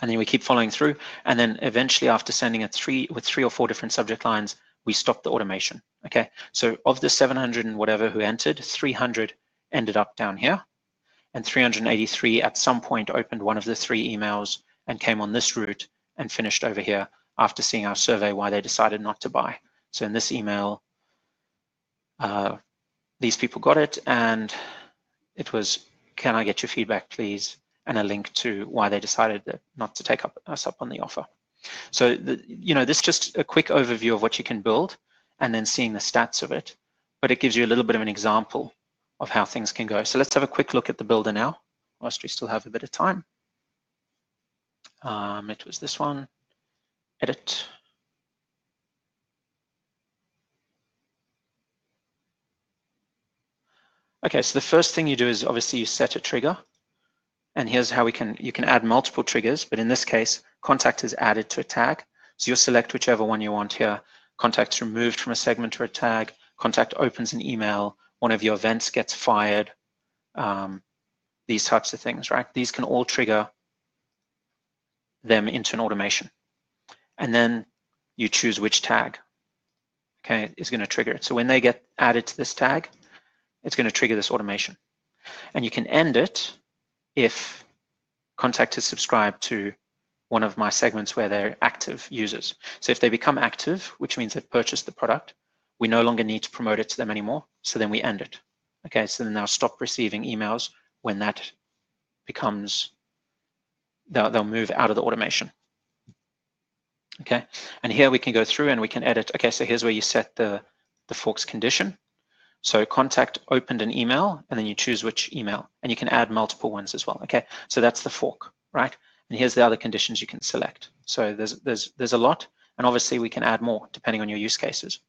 And then we keep following through, and then eventually after sending it with 3 or 4 different subject lines, we stop the automation, okay? So of the 700 and whatever who entered, 300 ended up down here, and 383 at some point opened one of the 3 emails and came on this route and finished over here after seeing our survey why they decided not to buy. So in this email, these people got it, and it was, can I get your feedback, please? And a link to why they decided not to take us up on the offer. So, this is just a quick overview of what you can build and then seeing the stats of it, but it gives you a little bit of an example of how things can go. So let's have a quick look at the builder now, whilst we still have a bit of time. It was this one, edit. Okay, so the first thing you do is obviously you set a trigger, and here's how you can add multiple triggers, but in this case, contact is added to a tag. So you'll select whichever one you want here. Contact's removed from a segment or a tag, contact opens an email, one of your events gets fired, these types of things, right? These can all trigger them into an automation. And then you choose which tag, okay, is going to trigger it. So when they get added to this tag, it's going to trigger this automation. And you can end it if contact is subscribed to one of my segments where they're active users. So if they become active, which means they've purchased the product, we no longer need to promote it to them anymore. So then we end it. Okay, so then they'll stop receiving emails when that becomes, they'll move out of the automation. Okay, and here we can go through and we can edit. Okay, so here's where you set the forks condition. So contact opened an email, and then you choose which email, and you can add multiple ones as well. Okay, so that's the fork, right? And here's the other conditions you can select. So there's a lot, and obviously we can add more depending on your use cases.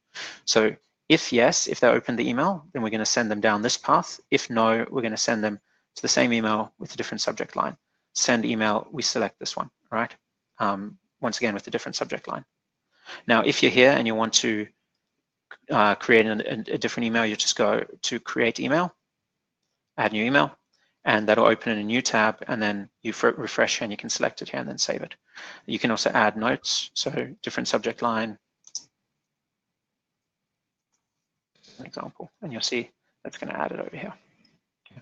So if yes, if they open the email, then we're going to send them down this path. If no, we're going to send them to the same email with a different subject line. Send email, we select this one, right? Once again with a different subject line. Now, if you're here and you want to create a different email, you just go to create email, add new email, and that'll open in a new tab, and then you refresh and you can select it here and then save it. You can also add notes, so different subject line, an example, and you'll see that's going to add it over here. Okay.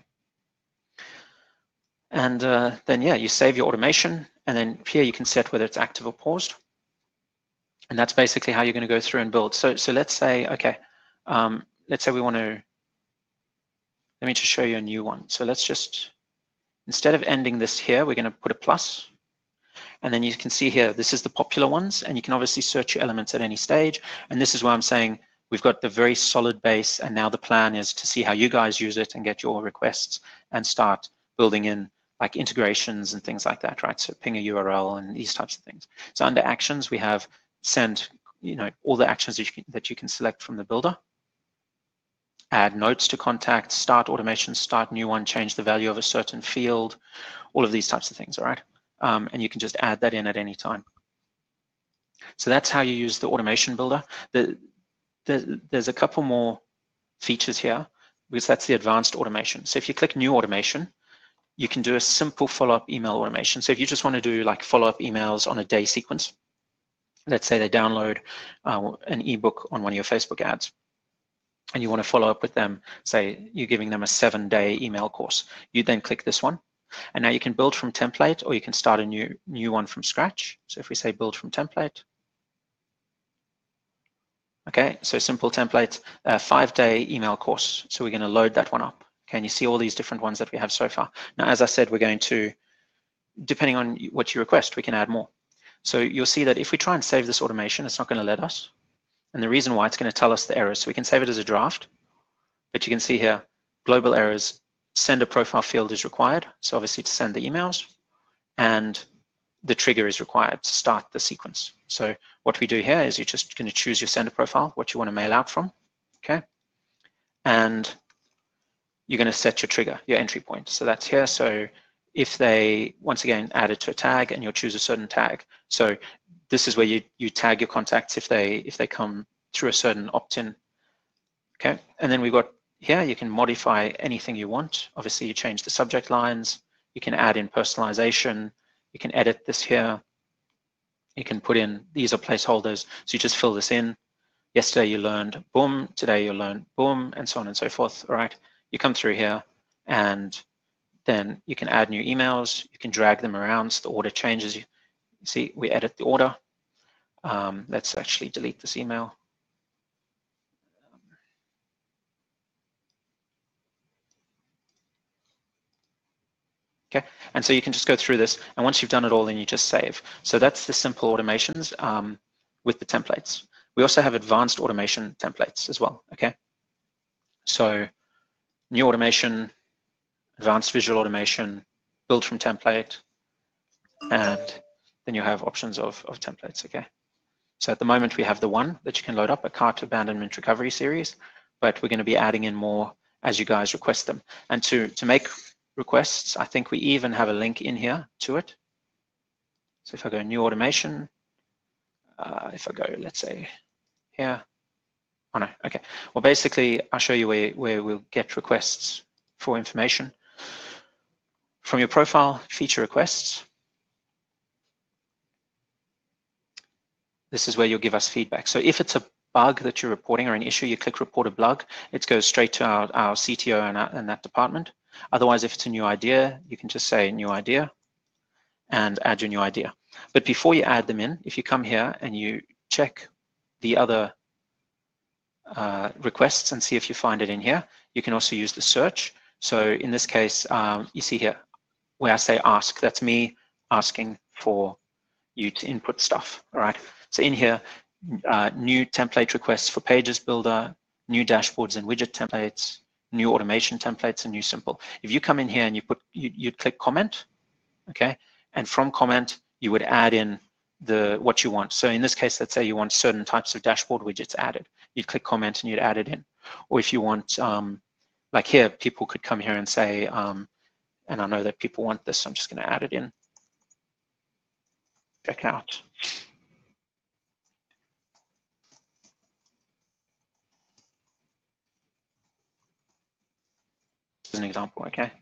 And then, yeah, you save your automation, and then here you can set whether it's active or paused. And that's basically how you're going to go through and build. So let's say, okay, let's say we want to, let me just show you a new one. So let's just, instead of ending this here, we're going to put a plus. And then you can see here, this is the popular ones, and you can obviously search your elements at any stage. And this is where I'm saying we've got the very solid base, and now the plan is to see how you guys use it and get your requests and start building in like integrations and things like that, right? So ping a URL and these types of things. So under actions, we have send, all the actions that you can select from the builder. Add notes to contact, start automation, start new one, change the value of a certain field, all of these types of things, all right? And you can just add that in at any time. So that's how you use the automation builder. There's a couple more features here, because that's the advanced automation. So if you click new automation, you can do a simple follow-up email automation. So if you just want to do like follow-up emails on a day sequence, let's say they download an ebook on one of your Facebook ads, and you want to follow up with them, say you're giving them a 7-day email course, you then click this one, and now you can build from template, or you can start a new one from scratch. So if we say build from template, okay, so simple template, 5-day email course. So we're going to load that one up. Okay, and you see all these different ones that we have so far. Now, as I said, we're going to, depending on what you request, we can add more. So you'll see that if we try and save this automation, it's not going to let us. And the reason why, it's going to tell us the errors. So we can save it as a draft, but you can see here, global errors, sender profile field is required. So obviously to send the emails, and the trigger is required to start the sequence. So what we do here is you're just going to choose your sender profile, what you want to mail out from, okay? And you're going to set your trigger, your entry point. So that's here. So if they, once again, add it to a tag, and you'll choose a certain tag. So this is where you tag your contacts if they come through a certain opt-in, okay? And then we've got here, you can modify anything you want. Obviously, you change the subject lines. You can add in personalization. You can edit this here. You can put in, these are placeholders. So you just fill this in. Yesterday you learned boom, today you learned boom, and so on and so forth, all right? You come through here, and then you can add new emails. You can drag them around so the order changes. You see, we edit the order. Let's actually delete this email. Okay, and so you can just go through this, and once you've done it all, then you just save. So that's the simple automations with the templates. We also have advanced automation templates as well, okay? So new automation, advanced visual automation, build from template, and then you have options of templates, okay? So at the moment we have the one that you can load up, a cart abandonment recovery series, but we're going to be adding in more as you guys request them. And to make requests, I think we even have a link in here to it. So if I go new automation, if I go, let's say here, oh no, okay. Well, basically I'll show you where we'll get requests for information. From your profile, feature requests. This is where you'll give us feedback. So if it's a bug that you're reporting or an issue, you click report a bug, it goes straight to our CTO and that department. Otherwise, if it's a new idea, you can just say new idea and add your new idea. But before you add them in, if you come here and you check the other requests and see if you find it in here, you can also use the search. So in this case, you see here where I say ask, that's me asking for you to input stuff, all right? So in here, new template requests for pages builder, new dashboards and widget templates, new automation templates, and new simple. If you come in here and you'd click comment, okay? And from comment, you would add in what you want. So in this case, let's say you want certain types of dashboard widgets added. You'd click comment and you'd add it in. Or if you want, like here, people could come here and say, and I know that people want this, so I'm just gonna add it in. Check out. As an example, okay?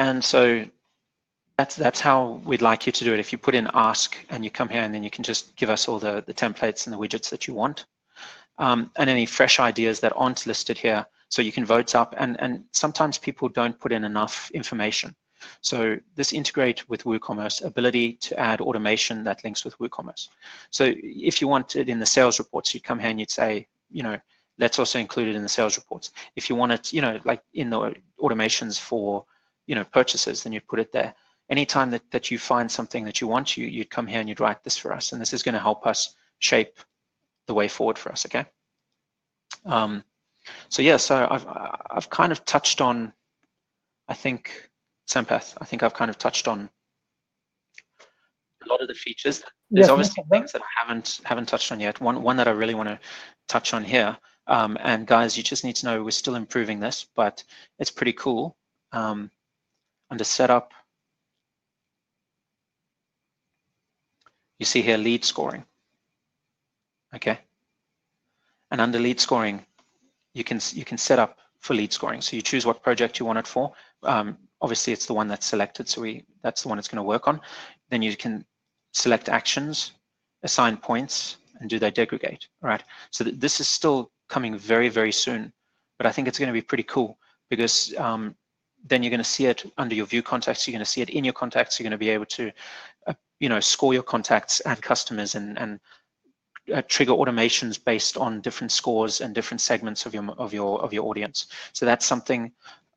And so that's how we'd like you to do it. If you put in ask and you come here and then you can just give us all the templates and the widgets that you want. And any fresh ideas that aren't listed here. So you can vote up, and sometimes people don't put in enough information. So this integrate with WooCommerce, ability to add automation that links with WooCommerce. So if you want it in the sales reports, you'd come here and you'd say, you know, let's also include it in the sales reports. If you want it, you know, like in the automations for, you know, purchases, then you'd put it there. Anytime that you find something that you want, you'd come here and you'd write this for us, and this is going to help us shape the way forward for us, okay? So yeah, so I've kind of touched on, I think, Sampath, I think I've kind of touched on a lot of the features. There's obviously things that I haven't touched on yet. One that I really want to touch on here And guys, you just need to know we're still improving this, but it's pretty cool. Under setup, you see here lead scoring. Okay. And under lead scoring, you can set up for lead scoring. So you choose what project you want it for. Obviously, it's the one that's selected, so that's the one it's going to work on. Then you can select actions, assign points, and do they degradate. All right. So this is still coming very, very soon, but I think it's going to be pretty cool because then you're going to see it under your view contacts. You're going to see it in your contacts. You're going to be able to, score your contacts, add customers, and trigger automations based on different scores and different segments of your audience. So that's something.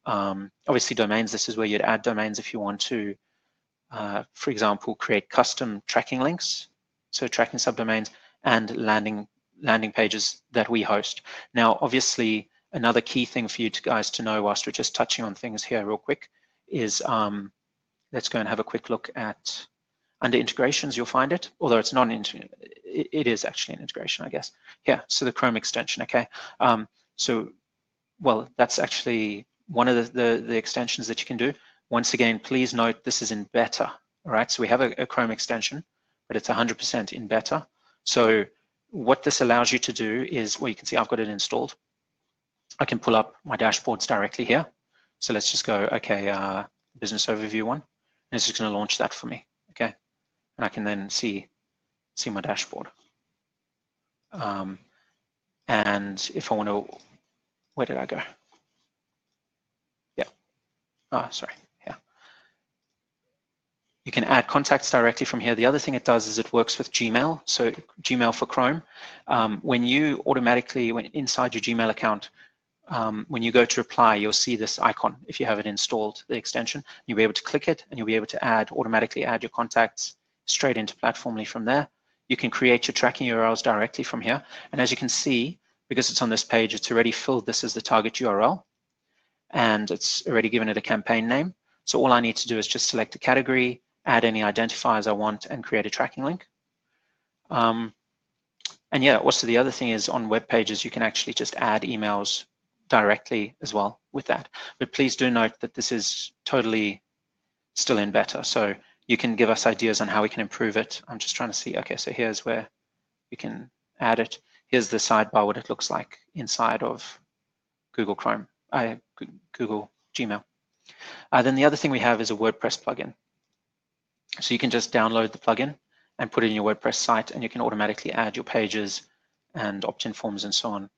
Obviously, domains. This is where you'd add domains if you want to, for example, create custom tracking links, so tracking subdomains and landing pages that we host. Now, obviously, another key thing for you guys to know, whilst we're just touching on things here real quick, is let's go and have a quick look at. Under integrations, you'll find it, although it's not it is actually an integration, I guess. Yeah, so the Chrome extension, okay. Well, that's actually one of the extensions that you can do. Once again, please note this is in beta, all right? So we have a Chrome extension, but it's 100% in beta. So what this allows you to do is, well, you can see I've got it installed. I can pull up my dashboards directly here. So let's just go, okay, business overview one, and it's just going to launch that for me, okay? And I can then see my dashboard. And if I want to, where did I go? Yeah. Sorry. Yeah. You can add contacts directly from here. The other thing it does is it works with Gmail. So Gmail for Chrome. When you automatically, inside your Gmail account, when you go to reply, you'll see this icon if you have it installed, the extension. You'll be able to click it and you'll be able to automatically add your contacts straight into Platformly from there. You can create your tracking URLs directly from here. And as you can see, because it's on this page, it's already filled this as the target URL. And it's already given it a campaign name. So all I need to do is just select a category, add any identifiers I want, and create a tracking link. And yeah, also the other thing is on web pages, you can actually just add emails directly as well with that. But please do note that this is totally still in beta. So you can give us ideas on how we can improve it. I'm just trying to see, okay, so here's where we can add it. Here's the sidebar, what it looks like inside of Google Chrome, Google Gmail. Then the other thing we have is a WordPress plugin. So you can just download the plugin and put it in your WordPress site, and you can automatically add your pages and opt-in forms and so on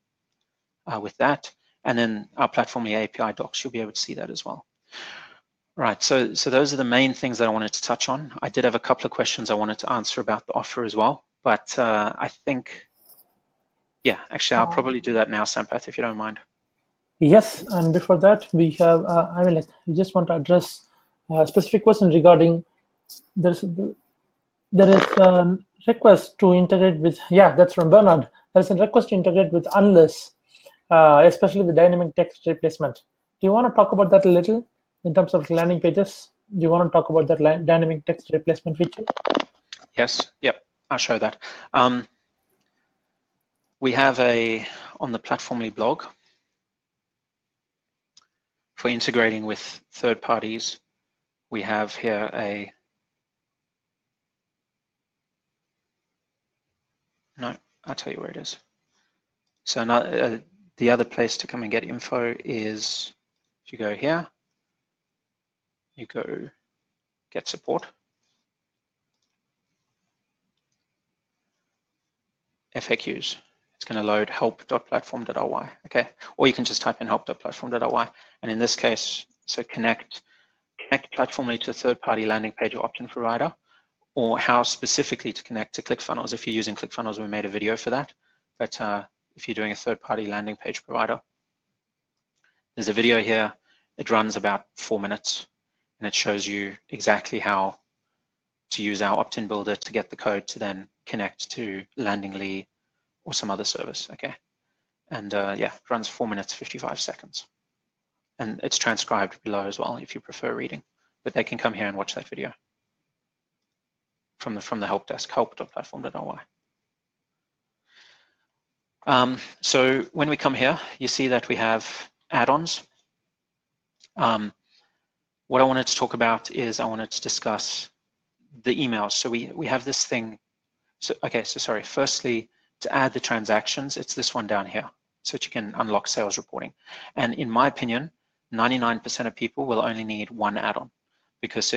with that. And then our Platformly API docs, you'll be able to see that as well. Right, so those are the main things that I wanted to touch on. I did have a couple of questions I wanted to answer about the offer as well, but I think, yeah, actually I'll probably do that now, Sampath, if you don't mind. Yes, and before that, we have, we just want to address a specific question regarding, there is a request to integrate with, yeah, that's from Bernard. There's a request to integrate with unless, especially the dynamic text replacement. Do you want to talk about that a little in terms of landing pages? Do you want to talk about that dynamic text replacement feature? Yes, yep, I'll show that. We have on the Platformly blog, for integrating with third parties, we have here no, I'll tell you where it is. So now, the other place to come and get info is, if you go here, you go get support, FAQs. It's going to load help.platform.ly, okay? Or you can just type in help.platform.ly. And in this case, so connect Platformly to a third-party landing page or opt-in provider, or how specifically to connect to ClickFunnels. If you're using ClickFunnels, we made a video for that. But if you're doing a third-party landing page provider, there's a video here. It runs about 4 minutes, and it shows you exactly how to use our opt-in builder to get the code to then connect to Landingly or some other service, okay? And yeah, it runs 4 minutes, 55 seconds. And it's transcribed below as well if you prefer reading. But they can come here and watch that video from the help desk, help.platform.ly. So when we come here, you see that we have add-ons. What I wanted to talk about is I wanted to discuss the emails. So we have this thing. So sorry. Firstly, to add the transactions, it's this one down here, so that you can unlock sales reporting. And in my opinion, 99% of people will only need one add-on, because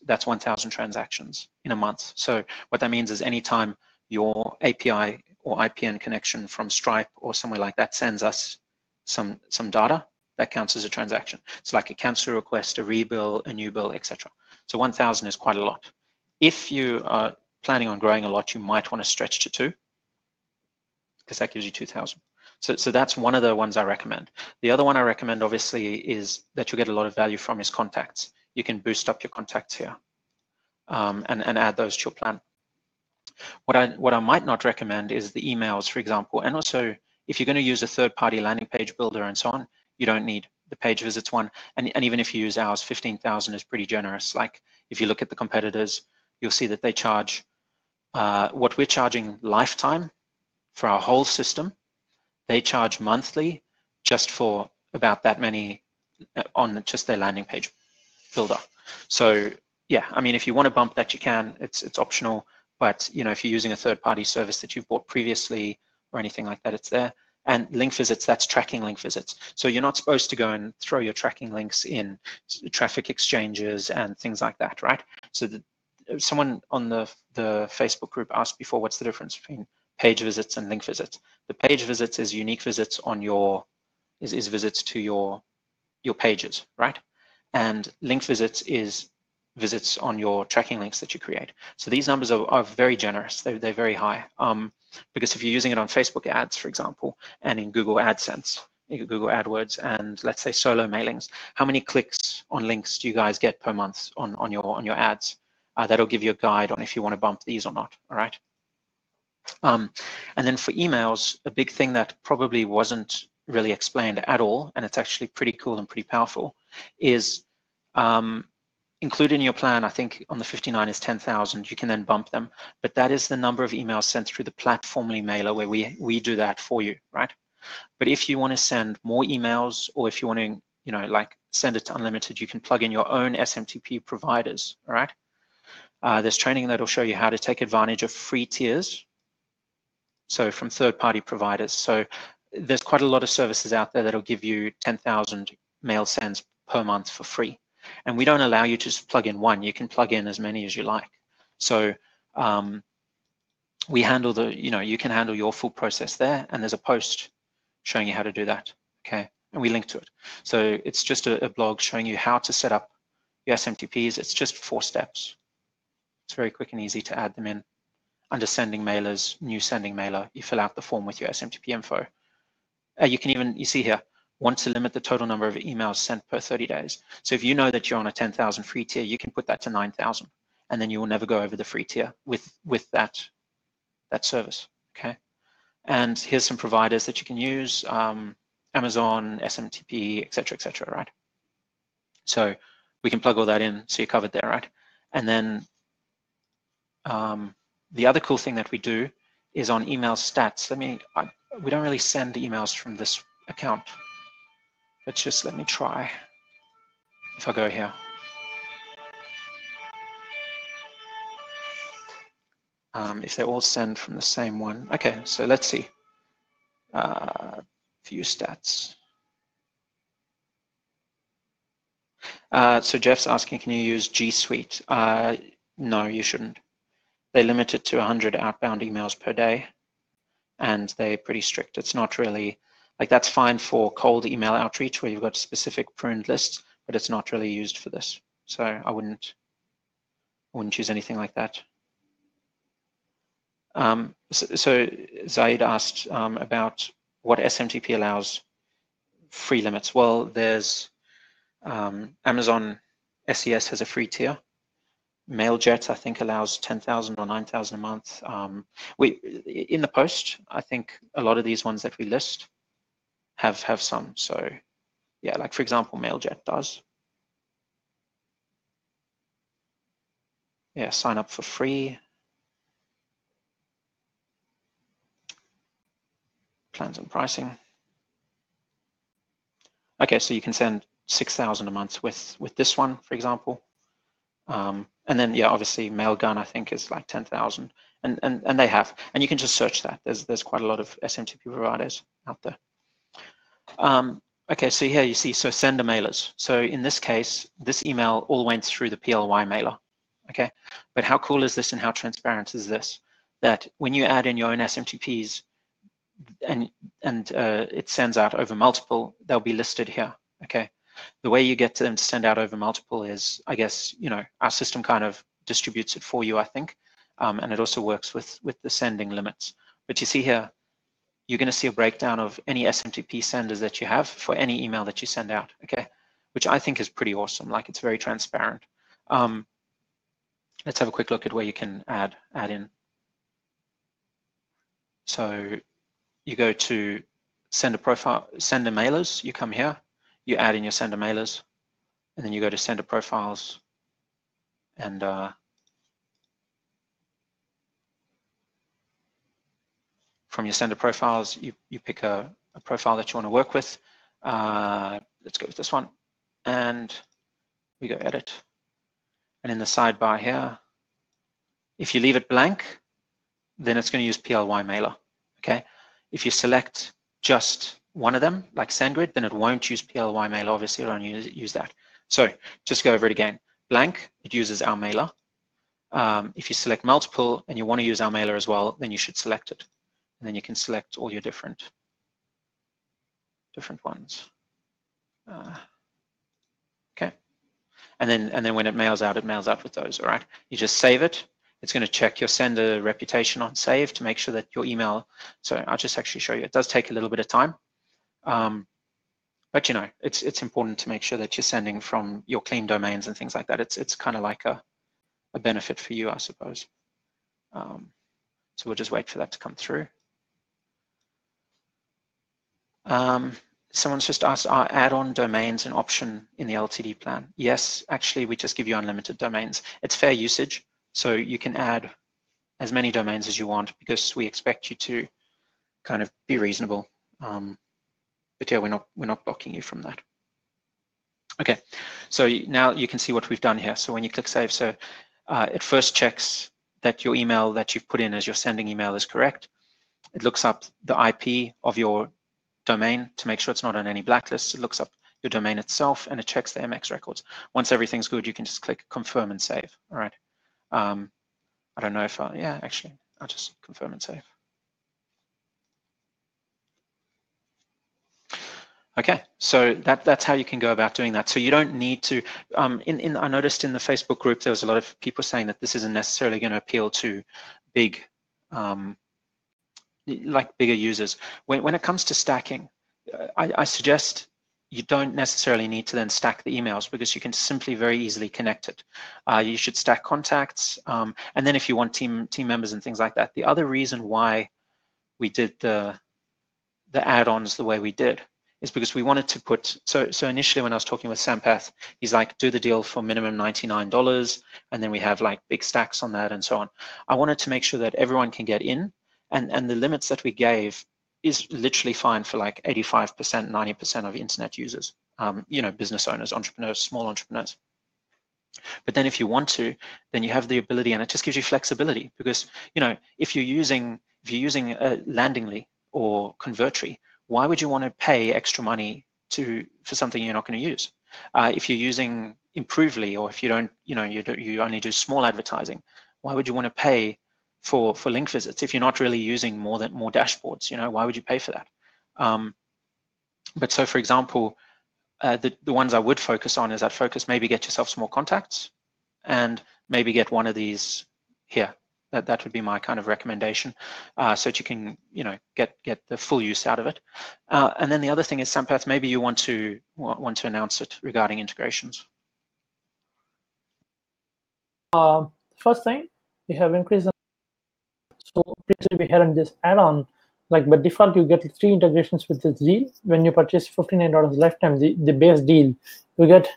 that's 1,000 transactions in a month. So what that means is anytime your API or IPN connection from Stripe or somewhere like that sends us some data, that counts as a transaction. It's like a cancel request, a rebill, a new bill, etc. So 1,000 is quite a lot. If you are planning on growing a lot, you might want to stretch to 2, because that gives you 2,000. So that's one of the ones I recommend. The other one I recommend, obviously, is that you get a lot of value from is contacts. You can boost up your contacts here and add those to your plan. What I might not recommend is the emails, for example, and also if you're going to use a third-party landing page builder and so on, you don't need the page visits one. And even if you use ours, 15,000 is pretty generous. Like if you look at the competitors, you'll see that they charge what we're charging lifetime for our whole system. They charge monthly just for about that many on just their landing page builder. So yeah, I mean, if you want to bump that, you can. It's optional. But if you're using a third-party service that you've bought previously or anything like that, it's there. And link visits, that's tracking link visits. So you're not supposed to go and throw your tracking links in traffic exchanges and things like that, right? So someone on the Facebook group asked before, what's the difference between page visits and link visits? The page visits is unique visits on your is visits to your pages, right? And link visits is visits on your tracking links that you create. So these numbers are very generous. They're very high. Because if you're using it on Facebook ads, for example, and in Google AdSense, Google AdWords, and let's say solo mailings, how many clicks on links do you guys get per month on your ads? That'll give you a guide on if you want to bump these or not. All right. And then for emails, a big thing that probably wasn't really explained at all, and it's actually pretty cool and pretty powerful, is included in your plan, I think on the 59 is 10,000. You can then bump them, but that is the number of emails sent through the Platformly mailer, where we do that for you, right? But if you want to send more emails, or if you want to, like send it to unlimited, you can plug in your own SMTP providers, all right? There's training that'll show you how to take advantage of free tiers, so from third-party providers. So there's quite a lot of services out there that'll give you 10,000 mail sends per month for free. And we don't allow you to just plug in one. You can plug in as many as you like. So we handle you can handle your full process there, and there's a post showing you how to do that, okay? And we link to it. So it's just a blog showing you how to set up your SMTPs. It's just 4 steps. It's very quick and easy to add them in. Under sending mailers, new sending mailer, you fill out the form with your SMTP info. You can even, you see here, want to limit the total number of emails sent per 30 days. So if you know that you're on a 10,000 free tier, you can put that to 9,000, and then you will never go over the free tier with that service, okay? And here's some providers that you can use, Amazon, SMTP, et cetera, right? So we can plug all that in, so you're covered there, right? And then the other cool thing that we do is on email stats. We don't really send emails from this account. Let me try. If I go here. If they all send from the same one. Okay, so let's see. View stats. So Jeff's asking, can you use G Suite? No, you shouldn't. They limit it to 100 outbound emails per day, and they're pretty strict. It's not really, like, that's fine for cold email outreach where you've got specific pruned lists, but it's not really used for this. So I wouldn't choose anything like that. So Zaid asked about what SMTP allows free limits. Well, there's Amazon SES has a free tier. MailJet, I think, allows 10,000 or 9,000 a month. In the post, I think a lot of these ones that we list have some. So yeah, like for example, MailJet does. Yeah, sign up for free. plans and pricing. Okay, so you can send 6,000 a month with this one, for example. And then, yeah, obviously Mailgun, I think, is like 10,000, and they have, and you can just search that. There's quite a lot of SMTP providers out there. Okay, so here you see, so sender mailers. So in this case, this email all went through the PLY mailer. Okay, but how cool is this and how transparent is this? That when you add in your own SMTPs and it sends out over multiple, they'll be listed here. Okay, the way you get them to send out over multiple is, I guess, our system kind of distributes it for you, I think, and it also works with the sending limits. But you see here, you're going to see a breakdown of any SMTP senders that you have for any email that you send out, okay, which I think is pretty awesome. Like, it's very transparent. Let's have a quick look at where you can add in. So you go to sender profile, sender mailers, you come here, you add in your sender mailers, and then you go to sender profiles, and from your sender profiles, you pick a profile that you want to work with. Let's go with this one, and we go edit. And in the sidebar here, if you leave it blank, then it's going to use PLY mailer, okay? If you select just one of them, like SendGrid, then it won't use PLY mailer, obviously it'll only use that. So just go over it again. Blank, it uses our mailer. If you select multiple and you want to use our mailer as well, then you should select it. And then you can select all your different ones. Okay. And then when it mails out with those, all right? You just save it. It's going to check your sender reputation on save to make sure that your email, so I'll just actually show you. It does take a little bit of time. But it's important to make sure that you're sending from your clean domains and things like that. It's kind of like a benefit for you, I suppose. So we'll just wait for that to come through. Someone's just asked, are add-on domains an option in the LTD plan? Yes, actually, we just give you unlimited domains. It's fair usage, so you can add as many domains as you want because we expect you to kind of be reasonable. But yeah, we're not blocking you from that. Okay, so now you can see what we've done here. So when you click save, so it first checks that your email that you've put in as your sending email is correct. It looks up the IP of your domain to make sure it's not on any blacklists. It looks up your domain itself and it checks the MX records. Once everything's good, you can just click confirm and save. All right. I don't know if yeah, actually, I'll just confirm and save. Okay, so that's how you can go about doing that. So you don't need to. I noticed in the Facebook group there was a lot of people saying that this isn't necessarily going to appeal to big. Like bigger users. When it comes to stacking, I suggest you don't necessarily need to then stack the emails because you can simply very easily connect it. You should stack contacts, and then if you want team members and things like that. The other reason why we did the add-ons the way we did is because we wanted to put, so initially when I was talking with Sampath, he's like, do the deal for minimum $99, and then we have like big stacks on that and so on. I wanted to make sure that everyone can get in, and the limits that we gave is literally fine for like 85%, 90% of internet users, business owners, entrepreneurs, small entrepreneurs. But then if you want to, then you have the ability, and it just gives you flexibility because, if you're using Landingly or Convertry, why would you want to pay extra money for something you're not going to use? If you're using Improvely, or if you don't, you only do small advertising, why would you want to pay for link visits if you're not really using more dashboards? Why would you pay for that? But so, for example, the ones I would focus on is maybe get yourself some more contacts, and maybe get one of these here. That would be my kind of recommendation, so that you can get the full use out of it. And then the other thing is, Sampath, maybe you want to announce it regarding integrations. First thing, we have increased. So previously we had in this add-on, like by default you get 3 integrations with this deal. When you purchase $59 lifetime, the base deal, you get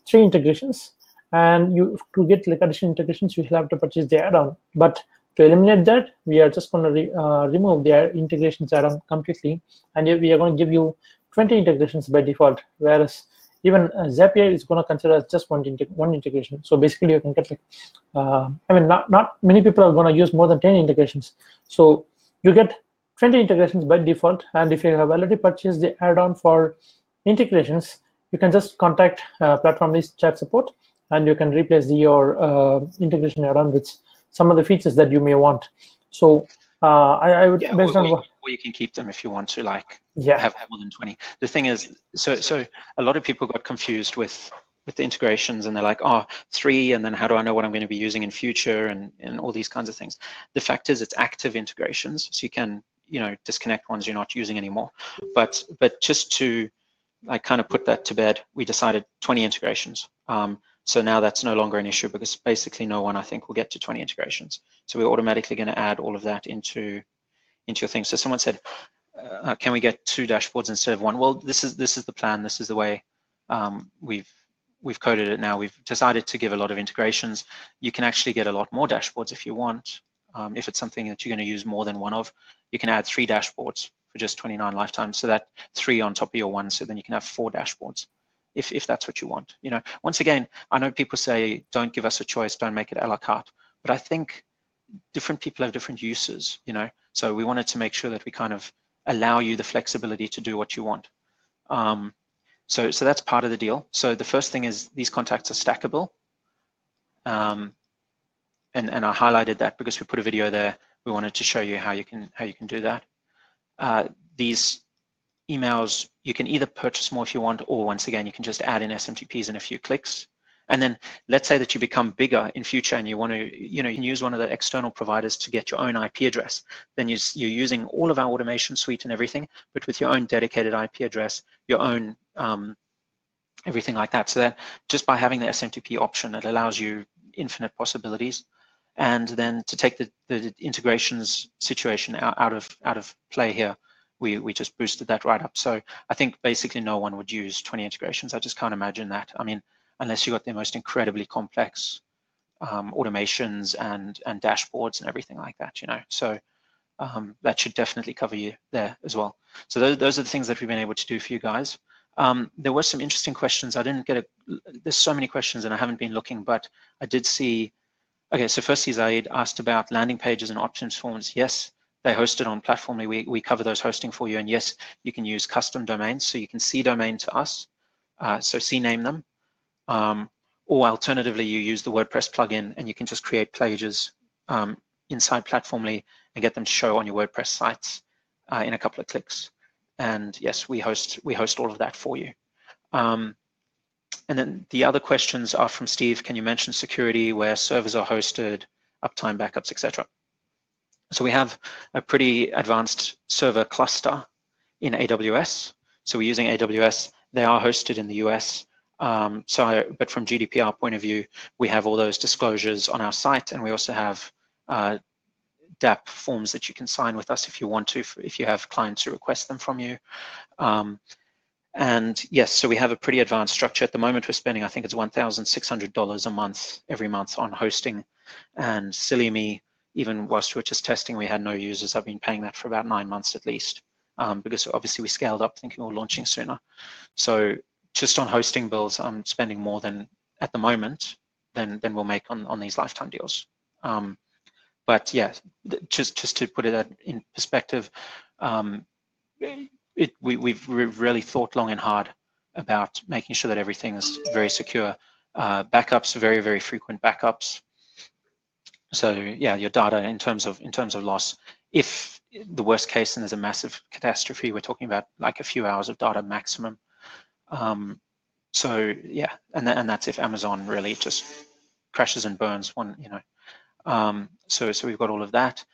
3 integrations, and to get like additional integrations, you will have to purchase the add-on. But To eliminate that, we are just going to remove their integrations add-on completely, and we are going to give you 20 integrations by default, whereas even Zapier is going to consider as just one integration. So basically, you can get like, I mean, not many people are going to use more than 10 integrations. So you get 20 integrations by default, and if you have already purchased the add-on for integrations, you can just contact Platformly's chat support, and you can replace your integration add-on with some of the features that you may want. So I would, based on what, or you can keep them if you want to, like yeah, have more than 20. The thing is, so a lot of people got confused with the integrations, and they're like, oh, 3, and then how do I know what I'm going to be using in future, and all these kinds of things. The fact is, it's active integrations, so you can disconnect ones you're not using anymore. But just to like kind of put that to bed, we decided 20 integrations. So now that's no longer an issue, because basically no one, I think, will get to 20 integrations. So we're automatically going to add all of that into your thing. So someone said, can we get 2 dashboards instead of 1? Well, this is the plan. This is the way we've coded it now. We've decided to give a lot of integrations. You can actually get a lot more dashboards if you want. If it's something that you're going to use more than one of, you can add 3 dashboards for just 29 lifetimes. So that 3 on top of your 1, so then you can have 4 dashboards if that's what you want. Once again, I know people say, don't give us a choice, don't make it a la carte, but I think different people have different uses, so we wanted to make sure that we kind of allow you the flexibility to do what you want. So that's part of the deal. So the first thing is these contacts are stackable. And I highlighted that because we put a video there. We wanted to show you how you can do that. These emails, you can either purchase more if you want, or once again, you can just add in SMTPs in a few clicks. And then let's say that you become bigger in future and you want to, you can use one of the external providers to get your own IP address. Then you're using all of our automation suite and everything, but with your own dedicated IP address, your own everything like that. So that just by having the SMTP option, it allows you infinite possibilities. And then to take the integrations situation out of play here, we just boosted that right up. So I think basically no one would use 20 integrations. I just can't imagine that. I mean, unless you got the most incredibly complex automations and dashboards and everything like that, So that should definitely cover you there as well. So those are the things that we've been able to do for you guys. There were some interesting questions. I didn't get there's so many questions and I haven't been looking, but I did see. Okay, so firstly, Zaid asked about landing pages and options forms. Yes, they're hosted on Platformly. We cover those hosting for you. And yes, you can use custom domains. So you can cdomain to us, so cname them. Or alternatively, you use the WordPress plugin and you can just create pages inside Platformly and get them to show on your WordPress sites in a couple of clicks. And yes, we host all of that for you. And then the other questions are from Steve. Can you mention security, where servers are hosted, uptime backups, etc.? So we have a pretty advanced server cluster in AWS. So we're using AWS. They are hosted in the US. But from GDPR point of view, we have all those disclosures on our site, and we also have DApp forms that you can sign with us if you want to, if you have clients who request them from you. And yes, so we have a pretty advanced structure. At the moment, we're spending, I think it's $1,600 a month, every month on hosting. And silly me, even whilst we were just testing, we had no users. I've been paying that for about 9 months at least, because obviously we scaled up thinking we're launching sooner. So just on hosting bills, I'm spending more than, at the moment, than we'll make on these lifetime deals. But yeah, just to put it in perspective, we've really thought long and hard about making sure that everything is very secure. Backups, very, very frequent backups. So yeah, your data in terms of loss, if the worst case and there's a massive catastrophe, we're talking about like a few hours of data maximum. So yeah, and that's if Amazon really just crashes and burns one, So we've got all of that.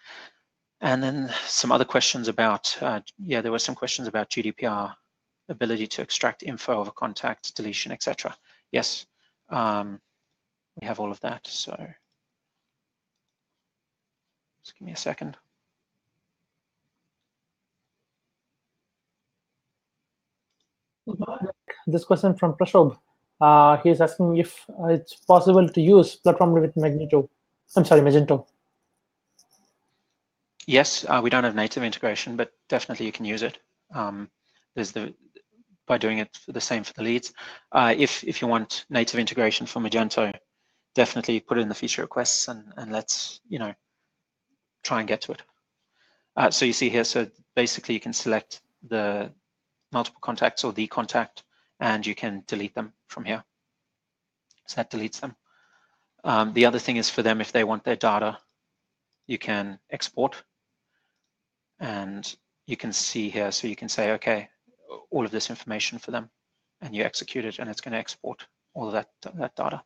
And then some other questions about, there were some questions about GDPR, ability to extract info of a contact, deletion, etc. Yes, we have all of that. So just give me a second. This question from Prashobh. He's asking if it's possible to use Platformly with Magento. I'm sorry, Magento. Yes, we don't have native integration, but definitely you can use it. There's by doing it the same for the leads. If you want native integration for Magento, definitely put it in the feature requests and let's try and get to it. So you see here, so basically you can select the multiple contacts or the contact, and you can delete them from here. So that deletes them. The other thing is for them, if they want their data, you can export, and you can see here, so you can say, okay, all of this information for them, and you execute it, and it's going to export all of that data.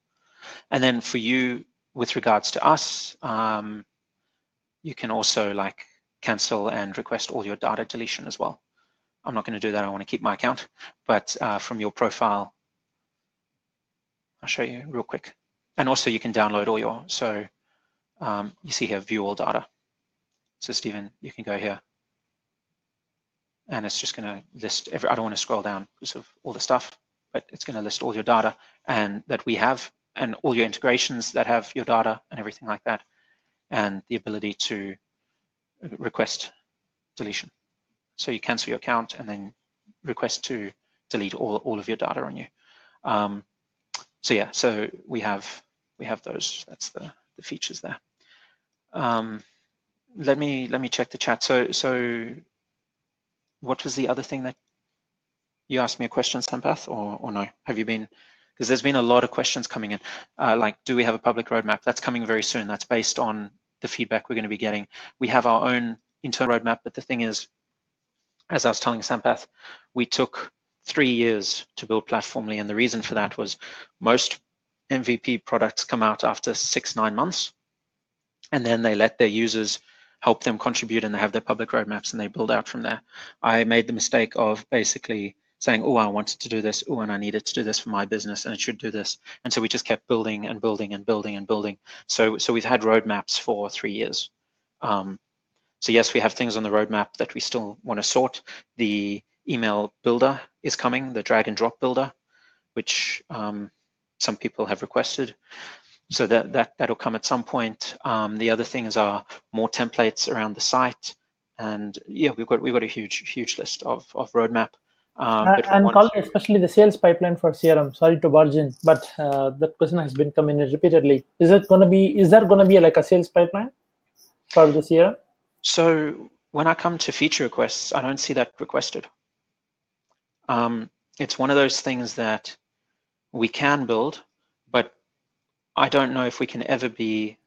And then for you, with regards to us, you can also like cancel and request all your data deletion as well. I'm not going to do that. I want to keep my account, but from your profile, I'll show you real quick. And also you can download all your, so you see here, view all data. So Stephen, you can go here, and it's just going to list every, I don't want to scroll down because of all the stuff, but it's going to list all your data and that we have, and all your integrations that have your data and everything like that, and the ability to request deletion. So you cancel your account and then request to delete all of your data on you. So yeah, so we have those. That's the features there. Let me check the chat. So what was the other thing that you asked me a question, Sampath, or no? Have you been? Because there's been a lot of questions coming in. Like, do we have a public roadmap? That's coming very soon. That's based on the feedback we're going to be getting. We have our own internal roadmap, but the thing is, as I was telling Sampath, we took 3 years to build Platformly, and the reason for that was most MVP products come out after 6-9 months, and then they let their users help them contribute, and they have their public roadmaps, and they build out from there. I made the mistake of basically saying, oh, I wanted to do this, oh, and I needed to do this for my business, and it should do this. And so we just kept building and building and building and building. So we've had roadmaps for 3 years. So yes, we have things on the roadmap that we still want to sort. The email builder is coming, the drag and drop builder, which some people have requested. So that'll come at some point. The other things are more templates around the site, and yeah, we've got a huge list of roadmap. And Colin, especially the sales pipeline for CRM. Sorry to barge in, but that question has been coming in repeatedly. Is there going to be like a sales pipeline for the CRM? So when I come to feature requests, I don't see that requested. It's one of those things that we can build, but I don't know if we can ever be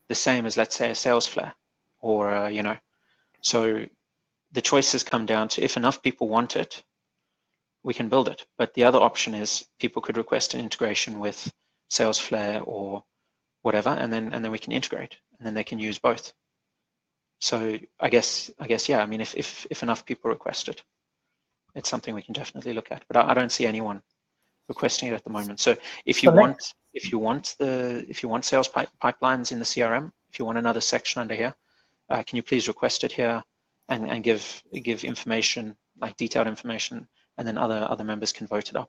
the same as, let's say, a sales flare, or so the choices come down to, if enough people want it, we can build it. But the other option is people could request an integration with Salesflare or whatever, and then we can integrate, and then they can use both. So I guess yeah. I mean, if enough people request it, it's something we can definitely look at. But I don't see anyone requesting it at the moment. So if you want sales pipelines in the CRM, if you want another section under here, can you please request it here and give information, like detailed information, and then other members can vote it up.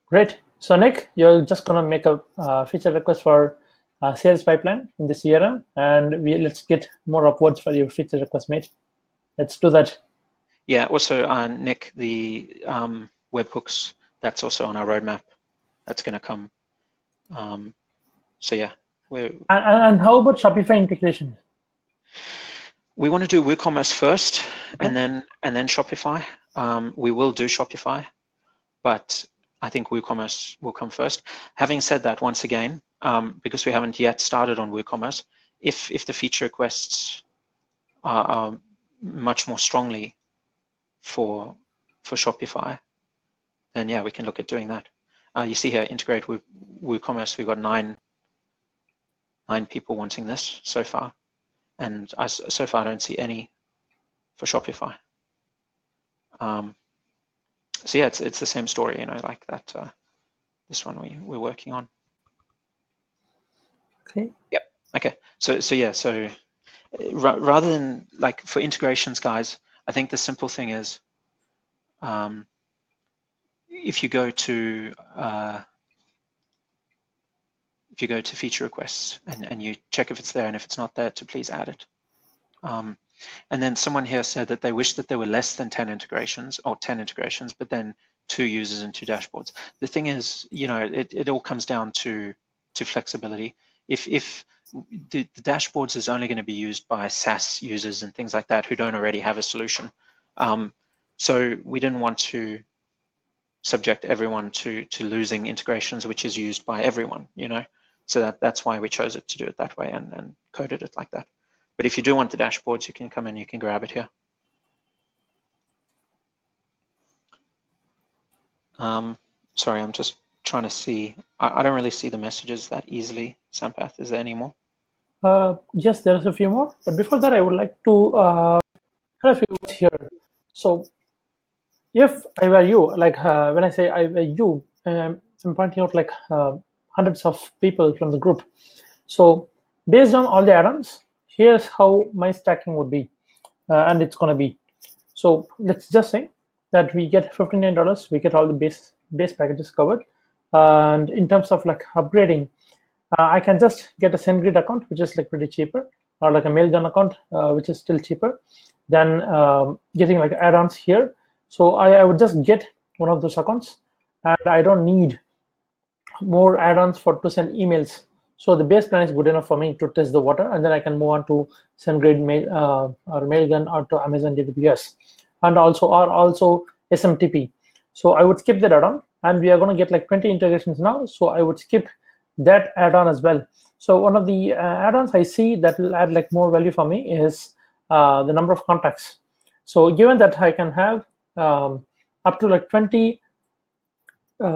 Great. So Nick, you're just gonna make a feature request for sales pipeline in the CRM, and let's get more upwards for your feature request, mate. Let's do that. Yeah. Also, Nick, the webhooks, that's also on our roadmap. That's going to come. So yeah. And how about Shopify integration? We want to do WooCommerce first, okay, and then Shopify. We will do Shopify, but I think WooCommerce will come first. Having said that, once again, because we haven't yet started on WooCommerce, if the feature requests are much more strongly for Shopify, then yeah, we can look at doing that. You see here, integrate with WooCommerce. We've got nine people wanting this so far, and so far I don't see any for Shopify. So yeah, it's the same story, like that. This one we're working on. Okay. Yep. Okay. So yeah. So rather than like for integrations, guys, I think the simple thing is, if you go to feature requests and you check if it's there, and if it's not there, to please add it. And then someone here said that they wish that there were less than 10 integrations, or 10 integrations, but then 2 users and 2 dashboards. The thing is, it all comes down to flexibility. If the dashboards is only going to be used by SaaS users and things like that who don't already have a solution. So we didn't want to subject everyone to losing integrations, which is used by everyone, So that's why we chose it to do it that way and coded it like that. But if you do want the dashboards, you can come in, you can grab it here. Sorry, I'm just trying to see. I don't really see the messages that easily. Sampath, is there any more? Yes, there's a few more. But before that, I would like to have a few words here. So if I were you, like when I say I were you, I'm pointing out like hundreds of people from the group. So based on all the add-ons, here's how my stacking would be, and it's going to be. So let's just say that we get $59. We get all the base packages covered, and in terms of like upgrading, I can just get a SendGrid account, which is like pretty cheaper, or like a Mailgun account, which is still cheaper than getting like add-ons here. So I would just get one of those accounts, and I don't need more add-ons to send emails. So the base plan is good enough for me to test the water, and then I can move on to SendGrid Mail or Mailgun or to Amazon AWS, and also SMTP. So I would skip that add-on, and we are going to get like 20 integrations now. So I would skip that add-on as well. So one of the add-ons I see that will add like more value for me is the number of contacts. So given that I can have up to like 20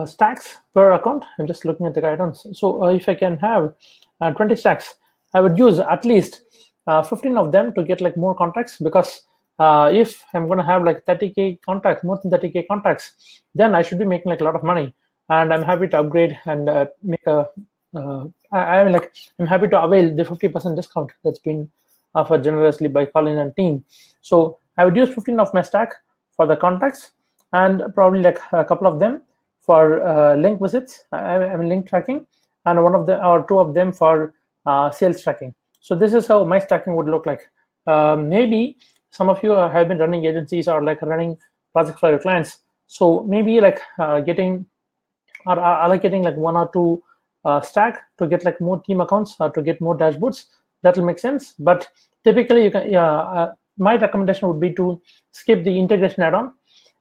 stacks per account, I'm just looking at the guidance. So if I can have 20 stacks, I would use at least 15 of them to get like more contacts, because if I'm going to have like 30K contacts, more than 30K contacts, then I should be making like a lot of money. And I'm happy to upgrade and make a I'm happy to avail the 50% discount that's been offered generously by Colin and team. So I would use 15 of my stack for the contacts, and probably like a couple of them for link visits, I mean link tracking, and one of the or two of them for sales tracking. So this is how my stacking would look like. Maybe some of you have been running agencies or like running projects for your clients. So maybe like getting or allocating like 1 or 2 stack to get like more team accounts or to get more dashboards. That will make sense. But typically, you can. My recommendation would be to skip the integration add-on.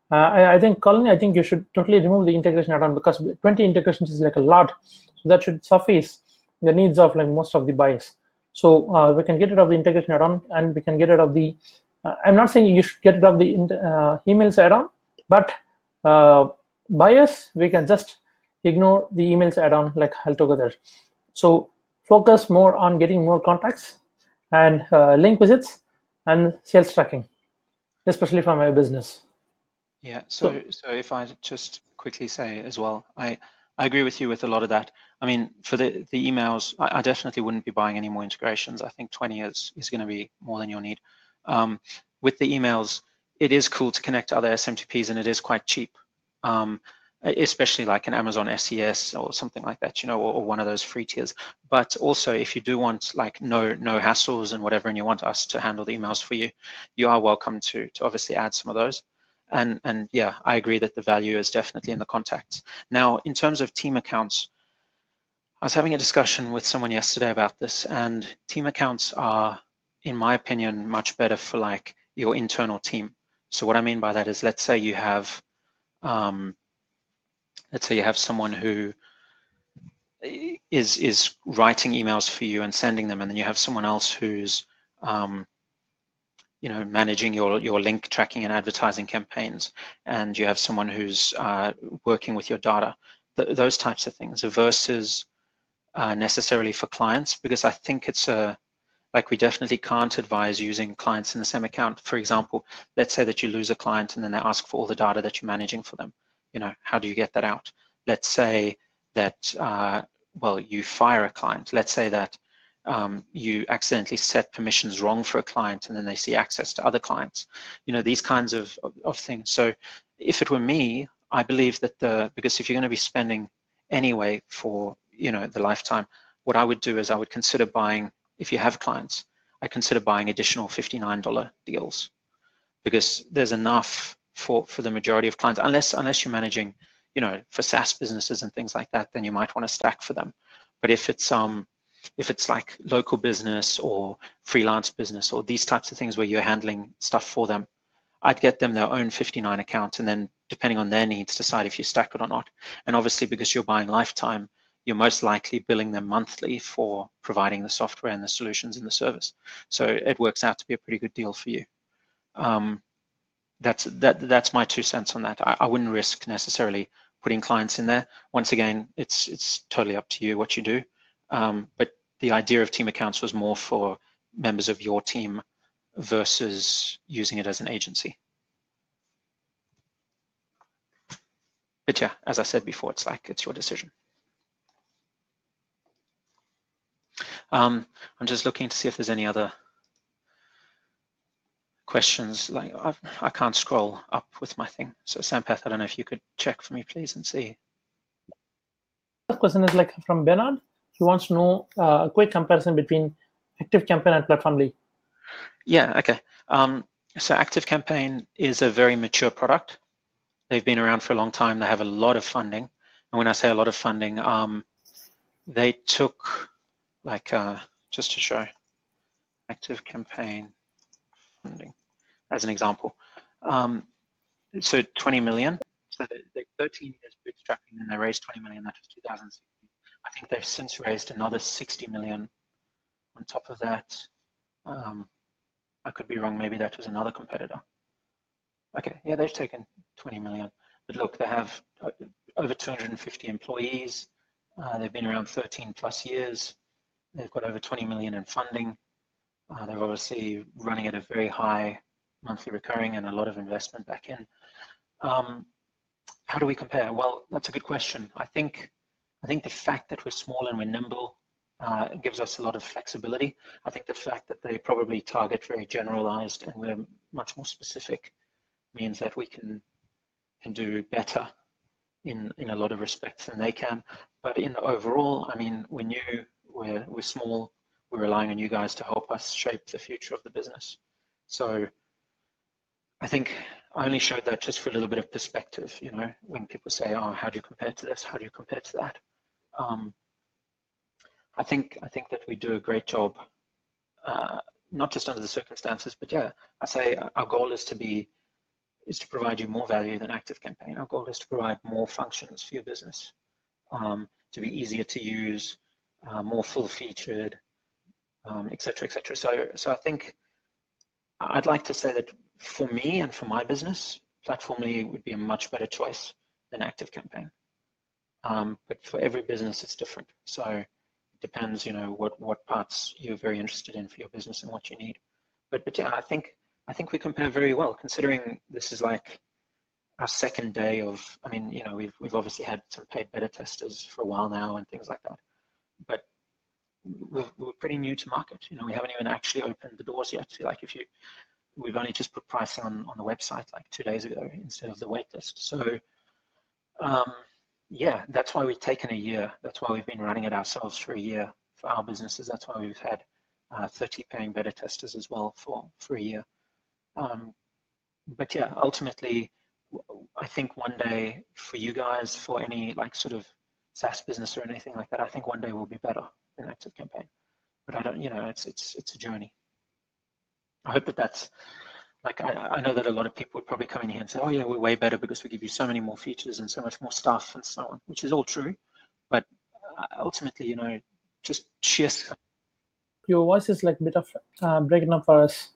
I think, Colin, I think you should totally remove the integration add-on, because 20 integrations is like a lot. So that should suffice the needs of like most of the buyers. So we can get rid of the integration add-on, and we can get rid of the. I'm not saying you should get rid of the emails add-on, but buyers, we can just ignore the emails add-on like altogether. So focus more on getting more contacts and link visits and sales tracking, especially for my business. Yeah, so if I just quickly say as well, I agree with you with a lot of that. I mean, for the emails, I definitely wouldn't be buying any more integrations. I think 20 is going to be more than you'll need. With the emails, it is cool to connect to other SMTPs, and it is quite cheap, especially like an Amazon SES or something like that, or one of those free tiers. But also, if you do want like no hassles and whatever, and you want us to handle the emails for you, you are welcome to obviously add some of those. And yeah, I agree that the value is definitely in the contacts. Now, in terms of team accounts, I was having a discussion with someone yesterday about this, and team accounts are, in my opinion, much better for like your internal team. So what I mean by that is, let's say you have someone who is writing emails for you and sending them, and then you have someone else who's managing your link tracking and advertising campaigns, and you have someone who's working with your data, those types of things, versus necessarily for clients, because I think it's we definitely can't advise using clients in the same account. For example, let's say that you lose a client and then they ask for all the data that you're managing for them. How do you get that out? Let's say that, you fire a client. Let's say that you accidentally set permissions wrong for a client, and then they see access to other clients. These kinds of things. So if it were me, I believe that because if you're going to be spending anyway for the lifetime, what I would do is I would consider buying, if you have clients, I consider buying additional $59 deals, because there's enough for the majority of clients, unless you're managing, for SaaS businesses and things like that, then you might want to stack for them. But if it's like local business or freelance business or these types of things where you're handling stuff for them, I'd get them their own 59 account, and then depending on their needs, decide if you stack it or not. And obviously, because you're buying lifetime, you're most likely billing them monthly for providing the software and the solutions and the service. So it works out to be a pretty good deal for you. That's my 2 cents on that. I wouldn't risk necessarily putting clients in there. Once again, it's totally up to you what you do. But the idea of team accounts was more for members of your team versus using it as an agency. But yeah, as I said before, it's your decision. I'm just looking to see if there's any other questions. Like I can't scroll up with my thing. So Sampath, I don't know if you could check for me, please, and see. The question is like from Bernard. He wants to know a quick comparison between ActiveCampaign and Platformly. Yeah, okay. So ActiveCampaign is a very mature product. They've been around for a long time. They have a lot of funding. And when I say a lot of funding, they took, like, just to show, ActiveCampaign funding as an example. So 20 million. So they're 13 years bootstrapping, and they raised 20 million. That was 2016. I think they've since raised another 60 million on top of that. I could be wrong. Maybe that was another competitor. Okay, yeah, they've taken 20 million. But look, they have over 250 employees. They've been around 13 plus years. They've got over 20 million in funding. They're obviously running at a very high monthly recurring and a lot of investment back in. How do we compare? Well, that's a good question. I think the fact that we're small and we're nimble gives us a lot of flexibility. I think the fact that they probably target very generalized and we're much more specific means that we can do better in a lot of respects than they can. But in the overall, I mean, we're new, we're small, we're relying on you guys to help us shape the future of the business. So I think I only showed that just for a little bit of perspective, when people say, oh, how do you compare to this? How do you compare to that? I think that we do a great job, not just under the circumstances, but yeah, I say our goal is to provide you more value than ActiveCampaign. Our goal is to provide more functions for your business, to be easier to use, more full-featured, et cetera, et cetera. So I think I'd like to say that for me and for my business, Platformly would be a much better choice than ActiveCampaign. But for every business, it's different. So it depends, what parts you're very interested in for your business and what you need. But yeah, I think we compare very well, considering this is like our second day of, I mean, we've obviously had some paid beta testers for a while now and things like that. But we're pretty new to market. We haven't even actually opened the doors yet. Like we've only just put pricing on the website like 2 days ago instead of the waitlist. So yeah, that's why we've taken a year. That's why we've been running it ourselves for a year for our businesses. That's why we've had 30 paying beta testers as well for a year. But yeah, ultimately, I think one day for you guys, for any like sort of SaaS business or anything like that, I think one day will be better than ActiveCampaign. But I don't, it's a journey. I hope that's like, I know that a lot of people would probably come in here and say, oh yeah, we're way better because we give you so many more features and so much more stuff and so on, which is all true. But ultimately, just sheer. Your voice is like a bit of breaking up for us.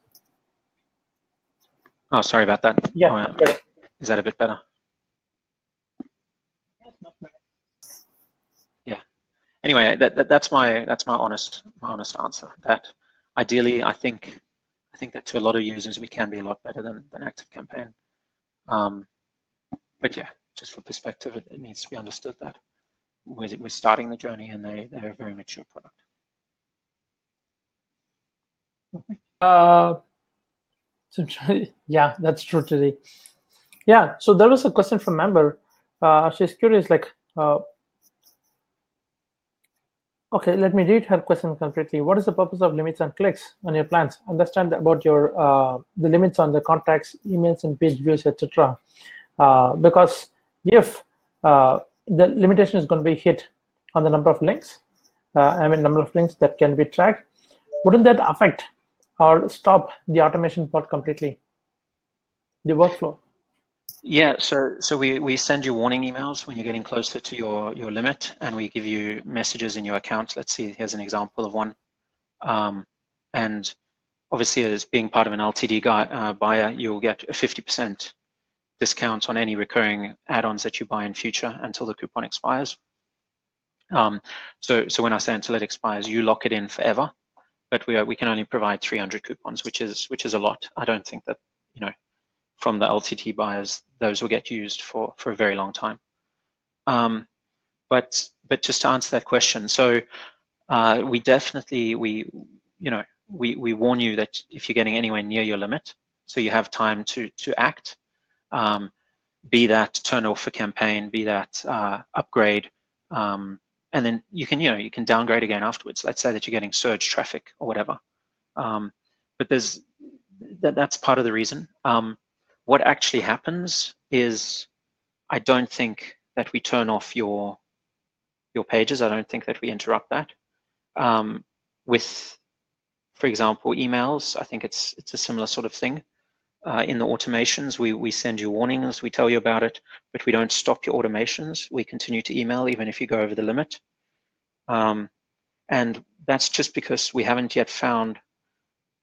Oh, sorry about that. Yeah. Is that a bit better? Yeah. Anyway, that's my honest answer. That ideally, I think that to a lot of users, we can be a lot better than ActiveCampaign. But yeah, just for perspective, it needs to be understood that we're starting the journey and they're a very mature product. So, yeah, that's true today. Yeah, so there was a question from member. She's curious, like, Okay, let me read her question completely. What is the purpose of limits on clicks on your plans? Understand about your the limits on the contacts, emails, and page views, etc. Because if the limitation is going to be hit on the number of links, number of links that can be tracked, wouldn't that affect or stop the automation part completely, the workflow? Yeah, so we send you warning emails when you're getting closer to your limit, and we give you messages in your account. Let's see, here's an example of one. And obviously, as being part of an LTD buyer, you'll get a 50% discount on any recurring add-ons that you buy in future until the coupon expires. So when I say until it expires, you lock it in forever, but we can only provide 300 coupons, which is a lot. I don't think that, from the LTT buyers, those will get used for a very long time. But just to answer that question, so we definitely we warn you that if you're getting anywhere near your limit, so you have time to act, be that turn off a campaign, be that upgrade, and then you can downgrade again afterwards. Let's say that you're getting surge traffic or whatever. But that's part of the reason. What actually happens is, I don't think that we turn off your pages. I don't think that we interrupt that. With, for example, emails, I think it's a similar sort of thing. In the automations, we send you warnings, we tell you about it, but we don't stop your automations. We continue to email even if you go over the limit. And that's just because we haven't yet found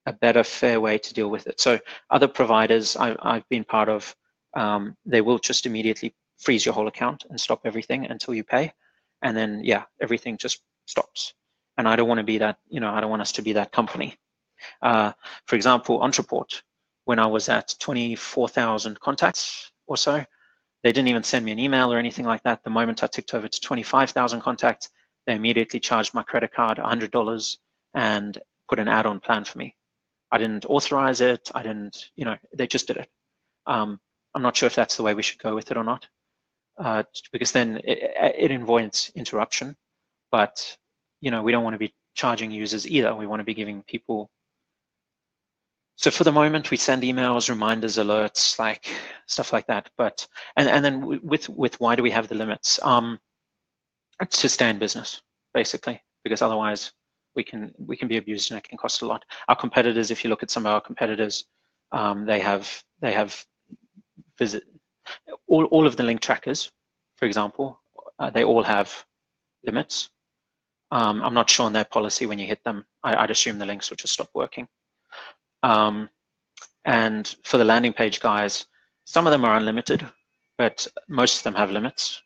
a better, fair way to deal with it. So other providers I've been part of, they will just immediately freeze your whole account and stop everything until you pay. And then, yeah, everything just stops. And I don't want to be that, I don't want us to be that company. For example, Entreport, when I was at 24,000 contacts or so, they didn't even send me an email or anything like that. The moment I ticked over to 25,000 contacts, they immediately charged my credit card $100 and put an add-on plan for me. I didn't authorize it. I didn't, they just did it. I'm not sure if that's the way we should go with it or not, because then it avoids interruption. But, we don't want to be charging users either. We want to be giving people. So for the moment, we send emails, reminders, alerts, like stuff like that. But and then with why do we have the limits? It's to stay in business, basically, because otherwise we can be abused and it can cost a lot. Our competitors, if you look at some of our competitors, they have all of the link trackers, for example, they all have limits. I'm not sure on their policy when you hit them. I'd assume the links will just stop working. And for the landing page guys, some of them are unlimited, but most of them have limits.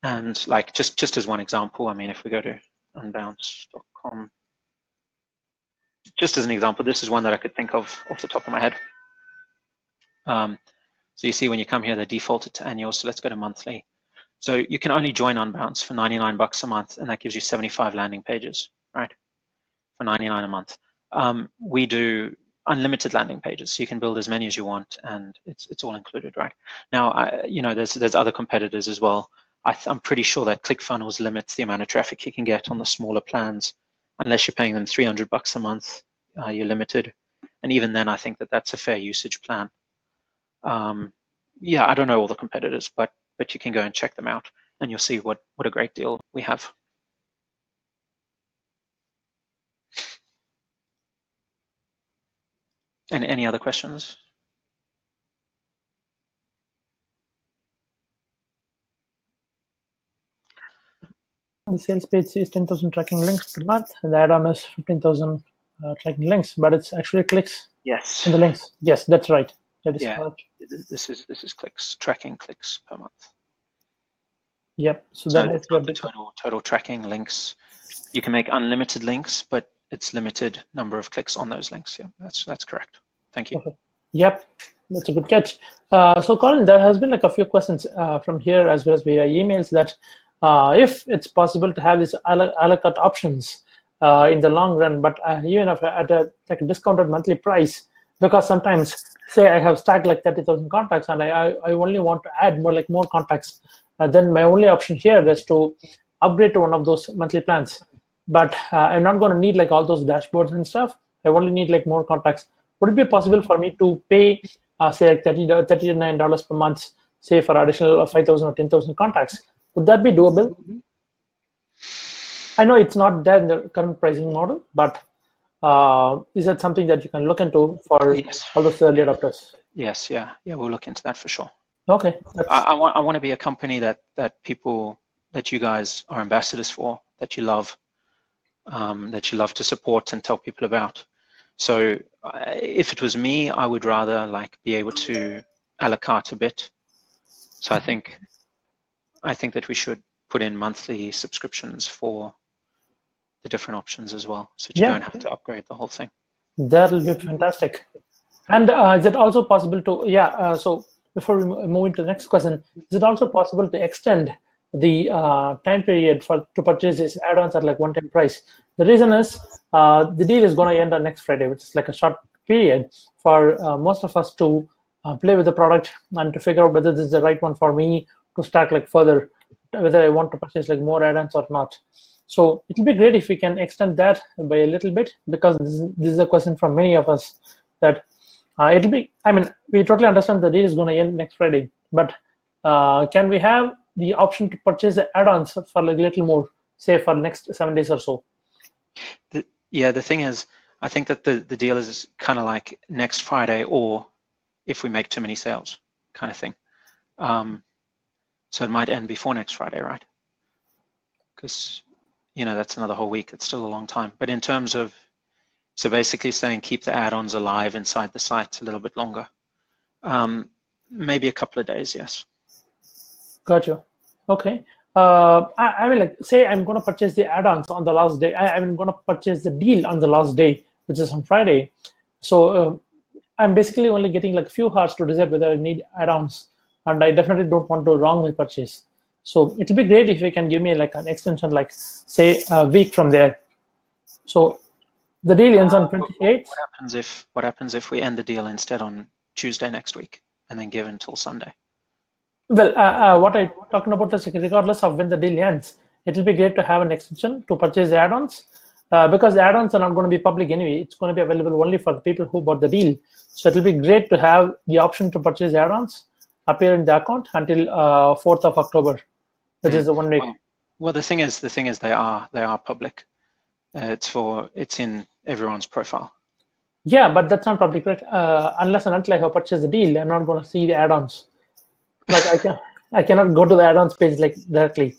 And like just as one example, I mean, if we go to unbounce.com, just as an example, this is one that I could think of off the top of my head. So you see when you come here, they defaulted to annual, so let's go to monthly. So you can only join Unbounce for 99 bucks a month, and that gives you 75 landing pages, right? For 99 a month. We do unlimited landing pages, so you can build as many as you want, and it's all included, right? Now, there's other competitors as well. I'm pretty sure that ClickFunnels limits the amount of traffic you can get on the smaller plans. Unless you're paying them 300 bucks a month, you're limited. And even then, I think that that's a fair usage plan. Yeah, I don't know all the competitors, but you can go and check them out, and you'll see what a great deal we have. And any other questions? The sales page is 10,000 tracking links per month, and the add-on is 15,000 tracking links, but it's actually clicks. Yes. In the links. Yes, that's right. That is correct. This is clicks, tracking clicks per month. Yep. So that is not the total tracking links. You can make unlimited links, but it's limited number of clicks on those links. Yeah, that's correct. Thank you. Okay. Yep, that's a good catch. So Colin, there has been like a few questions from here as well as via emails that if it's possible to have these a la carte options in the long run, but even if at a discounted monthly price, because sometimes say I have stacked like 30,000 contacts and I only want to add more contacts, then my only option here is to upgrade to one of those monthly plans. but I'm not going to need like all those dashboards and stuff. I only need like more contacts. Would it be possible for me to pay, say, like $39 per month, say, for additional 5,000 or 10,000 contacts? Would that be doable? I know it's not there in the current pricing model, but is that something that you can look into for all those early adopters? Yes, yeah, we'll look into that for sure. Okay. I want to be a company that people, that you guys are ambassadors for, that you love to support and tell people about. So if it was me, I would rather like be able to a la carte a bit. So I think that we should put in monthly subscriptions for the different options as well, so you don't have to upgrade the whole thing. That'll be fantastic. And is it also possible to, so before we move into the next question, is it also possible to extend the time period to purchase these add-ons at like one-time price? The reason is the deal is going to end on next Friday, which is like a short period for most of us to play with the product and to figure out whether this is the right one for me to stack like further, whether I want to purchase like more add-ons or not. So it will be great if we can extend that by a little bit, because this is a question from many of us that it'll be, I mean, we totally understand the deal is going to end next Friday, but can we have the option to purchase the add-ons for like a little more, say for the next 7 days or so? The thing is, I think that the deal is kind of like next Friday, or if we make too many sales kind of thing. So it might end before next Friday, right? Because, that's another whole week. It's still a long time. But in terms of, so basically saying keep the add-ons alive inside the site a little bit longer. Maybe a couple of days, yes. Gotcha. Okay. I mean, like, say I'm going to purchase the add-ons on the last day. I'm going to purchase the deal on the last day, which is on Friday. So I'm basically only getting like a few hours to decide whether I need add-ons, and I definitely don't want to wrongly purchase. So it'll be great if you can give me like an extension, like say a week from there. So the deal ends on 28th. What happens if we end the deal instead on Tuesday next week and then give until Sunday? Well, what I'm talking about is regardless of when the deal ends, it will be great to have an extension to purchase the add-ons, because the add-ons are not going to be public anyway. It's going to be available only for the people who bought the deal. So it will be great to have the option to purchase the add-ons appear in the account until 4th of October, which is the 1 week. Well, the thing is they are public. It's in everyone's profile. Yeah, but that's not public, right? Unless and until I have purchased the deal, I'm not going to see the add-ons. Like I cannot go to the add-ons page like directly.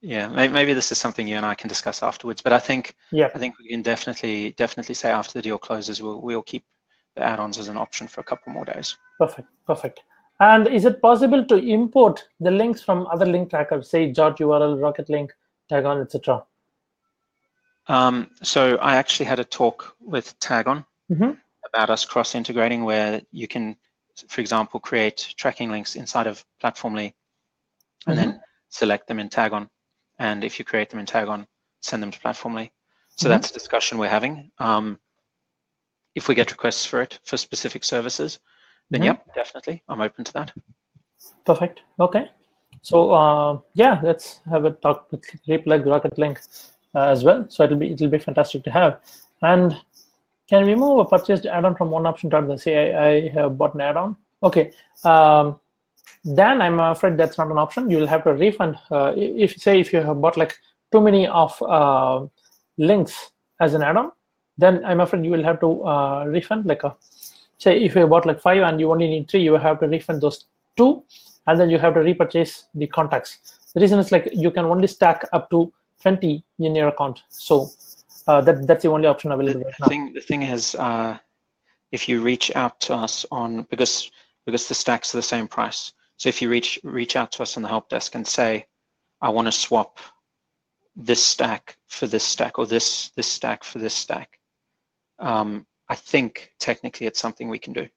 Yeah, maybe this is something you and I can discuss afterwards. But I think we can definitely say after the deal closes, we'll keep the add-ons as an option for a couple more days. Perfect. And is it possible to import the links from other link trackers, say Jot URL, Rocket Link, Tagon, etc.? So I actually had a talk with Tagon about us cross-integrating, where you can, for example, create tracking links inside of Platformly and then select them in Tagon. And if you create them in Tagon, send them to Platformly. So that's a discussion we're having. If we get requests for it for specific services, then yep, definitely, I'm open to that. Perfect. Okay. So let's have a talk with Replug, Rocket Link as well. So it'll be fantastic to have. And can we move a purchased add-on from one option to another? Say I have bought an add-on. Okay. Then I'm afraid that's not an option. You will have to refund. If you have bought like too many of links as an add-on, then I'm afraid you will have to refund. Like say if you bought like 5 and you only need 3, you will have to refund those 2, and then you have to repurchase the contacts. The reason is like you can only stack up to 20 in your account. So that's the only option available right now. The thing is, if you reach out to us because the stacks are the same price. So if you reach out to us on the help desk and say, I want to swap this stack for this stack, or this stack for this stack, I think technically it's something we can do.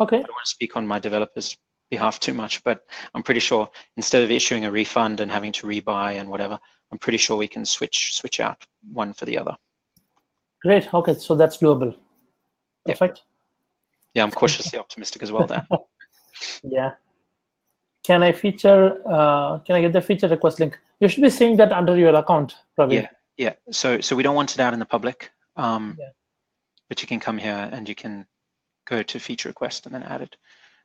Okay. I don't want to speak on my developer's behalf too much, but I'm pretty sure instead of issuing a refund and having to rebuy and whatever, I'm pretty sure we can switch out one for the other. Great. Okay, so that's doable. Perfect. Yeah, I'm cautiously optimistic as well there. Yeah. Can I get the feature request link? You should be seeing that under your account, Praveen. Yeah, so we don't want it out in the public, Yeah. but you can come here and you can go to feature request and then add it.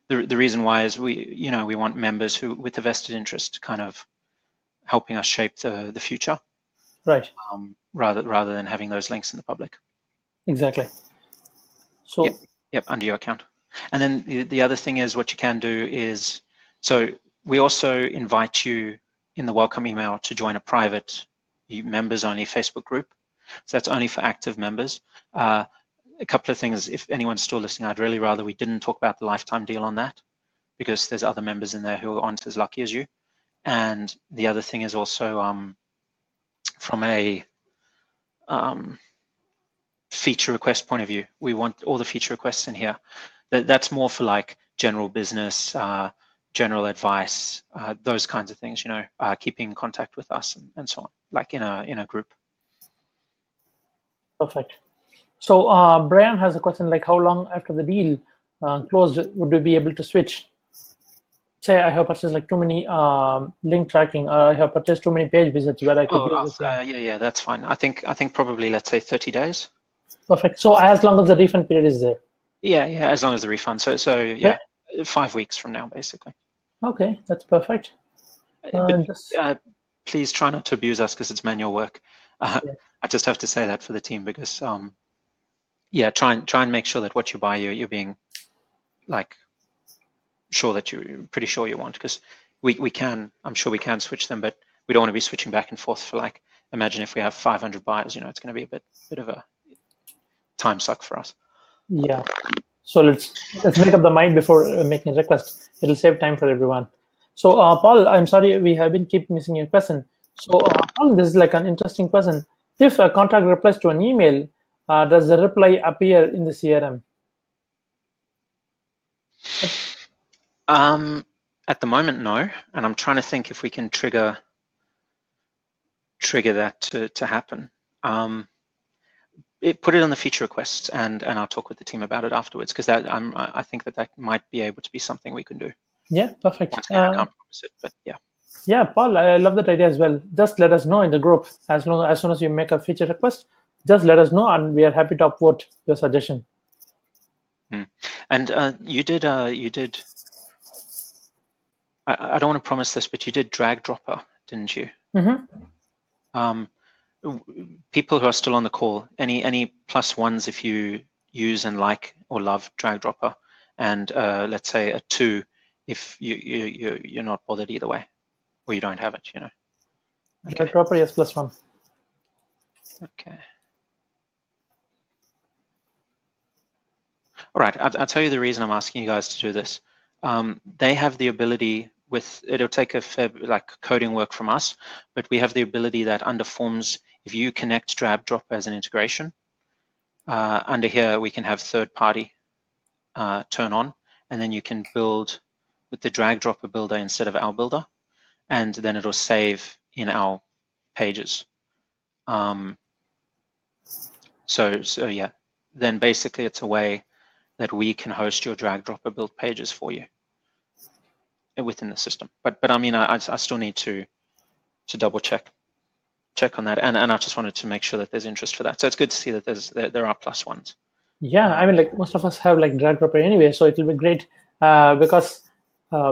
The reason why is we want members who with a vested interest kind of helping us shape the future, Right. rather than having those links in the public. Exactly. So yep, under your account. And then the other thing is what you can do is, so we also invite you in the welcome email to join a private members only Facebook group. So that's only for active members. A couple of things, if anyone's still listening, I'd really rather we didn't talk about the lifetime deal on that, because there's other members in there who aren't as lucky as you. And the other thing is also from a feature request point of view, we want all the feature requests in here. That's more for like general business, general advice, those kinds of things, keeping in contact with us and so on, like in a group. Perfect. So Brian has a question like, how long after the deal closed would we be able to switch? Say I have purchased like too many link tracking, or I have purchased too many page visits where I could use it. Yeah, that's fine. I think probably, let's say 30 days. Perfect. So as long as the refund period is there. Yeah, as long as the refund. So yeah, 5 weeks from now, basically. Okay, that's perfect. Please try not to abuse us because it's manual work. I just have to say that for the team, because try and make sure that what you buy, you're being like sure that you're pretty sure you want, because I'm sure we can switch them, but we don't want to be switching back and forth for, like, imagine if we have 500 buyers, it's going to be a bit of a time suck for us. Yeah. So let's make up the mind before making a request. It'll save time for everyone. So Paul, I'm sorry we have been keep missing your question. So Paul, this is like an interesting question. If a contact replies to an email, does the reply appear in the CRM? At the moment, no. And I'm trying to think if we can trigger that to happen. Put it on the feature requests, and I'll talk with the team about it afterwards, because I think that might be able to be something we can do. Yeah, perfect. I can't promise it, but yeah. Yeah, Paul, I love that idea as well. Just let us know in the group as soon as you make a feature request. Just let us know, and we are happy to upvote your suggestion. And you did. I don't want to promise this, but you did drag dropper, didn't you? Mm-hmm. People who are still on the call, any +1s if you use and like or love drag dropper, and let's say a 2 if you're not bothered either way, or you don't have it, Okay. Drag dropper, yes, +1. Okay. All right, I'll tell you the reason I'm asking you guys to do this. They have the ability it'll take like coding work from us, but we have the ability that under forms, if you connect drag dropper as an integration, under here we can have third party turn on, and then you can build with the drag dropper builder instead of our builder, and then it'll save in our pages. So yeah, then basically it's a way that we can host your drag dropper build pages for you within the system. But I mean, I still need to double check on that, and I just wanted to make sure that there's interest for that. So it's good to see that there are +1s. Yeah, I mean, like most of us have like drag dropper anyway, so it will be great because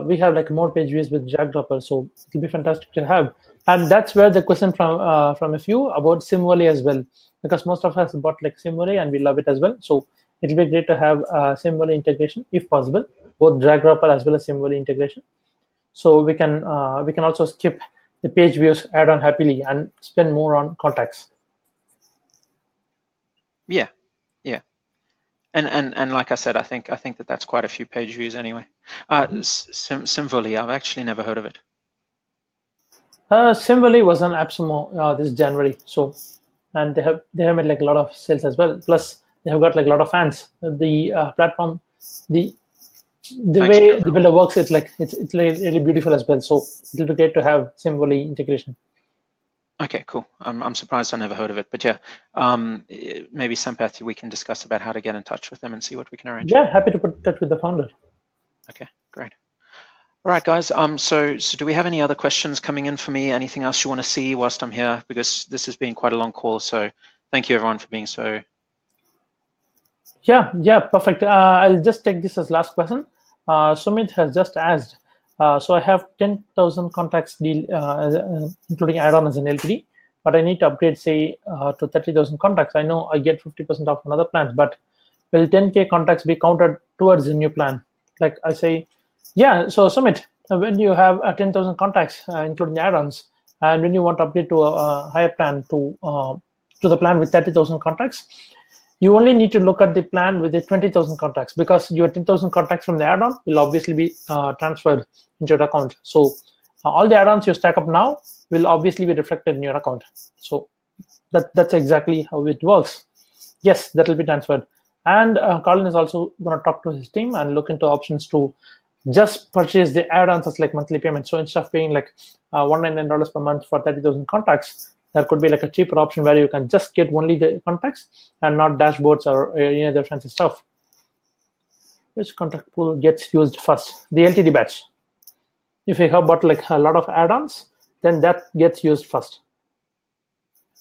we have like more page views with drag dropper, so it will be fantastic to have. And that's where the question from a few about Simvolley as well, because most of us bought like Simvolley and we love it as well. So it'll be great to have Simvolley integration if possible, both drag dropper as well as Simvolley integration. So we can also skip the page views add-on happily and spend more on contacts. Yeah. And like I said, I think that that's quite a few page views anyway. Simvolley, I've actually never heard of it. Simvolley was on AppSumo this January, so, and they have made like a lot of sales as well. Plus, they have got like a lot of fans. The platform, the way the builder works, it's really beautiful as well. So it'll be great to have Simvolley integration. Okay, cool. I'm surprised I never heard of it, but yeah, maybe Sampath, we can discuss about how to get in touch with them and see what we can arrange. Yeah, happy to put in touch with the founder. Okay, great. All right, guys. So do we have any other questions coming in for me? Anything else you want to see whilst I'm here? Because this has been quite a long call. So thank you everyone for being so. Yeah, perfect. I'll just take this as last question. Sumit has just asked. So I have 10,000 contacts deal, including add-on as an LTD, but I need to upgrade, say, to 30,000 contacts. I know I get 50% off on other plans, but will 10K contacts be counted towards the new plan? Like I say, yeah. So Sumit, when you have 10,000 contacts, including add-ons, and when you want to upgrade to a higher plan to the plan with 30,000 contacts, you only need to look at the plan with the 20,000 contacts, because your 10,000 contacts from the add-on will obviously be transferred into your account. So all the add-ons you stack up now will obviously be reflected in your account. So that's exactly how it works. Yes, that will be transferred. And Colin is also going to talk to his team and look into options to just purchase the add-ons as like monthly payment. So instead of paying like $199 per month for 30,000 contacts, there could be like a cheaper option where you can just get only the contacts and not dashboards or any other fancy stuff. Which contact pool gets used first? The LTD batch. If you have bought like a lot of add-ons, then that gets used first.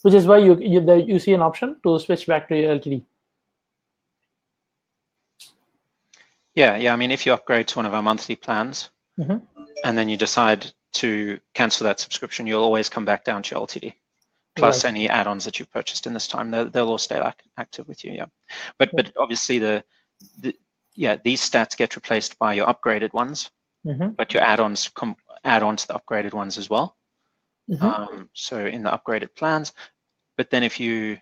Which is why you see an option to switch back to your LTD. Yeah. I mean, if you upgrade to one of our monthly plans, and then you decide to cancel that subscription, you'll always come back down to your LTD. Plus any add-ons that you've purchased in this time, they'll all stay active with you. Yeah, but obviously these stats get replaced by your upgraded ones, but your add-ons add on to the upgraded ones as well. So in the upgraded plans, but then if you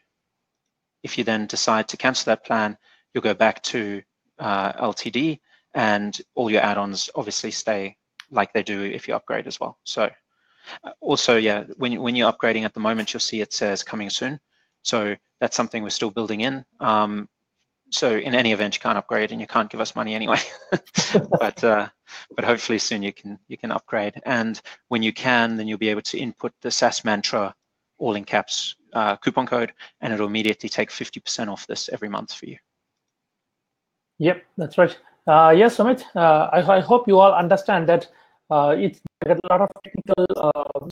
then decide to cancel that plan, you'll go back to LTD, and all your add-ons obviously stay like they do if you upgrade as well. So also, yeah, when you're upgrading at the moment, you'll see it says coming soon. So that's something we're still building in. So in any event, you can't upgrade and you can't give us money anyway. but hopefully soon you can upgrade. And when you can, then you'll be able to input the SaaS mantra, all in caps, coupon code, and it'll immediately take 50% off this every month for you. Yep, that's right. Yes, Sumit, I hope you all understand that it's a lot of technical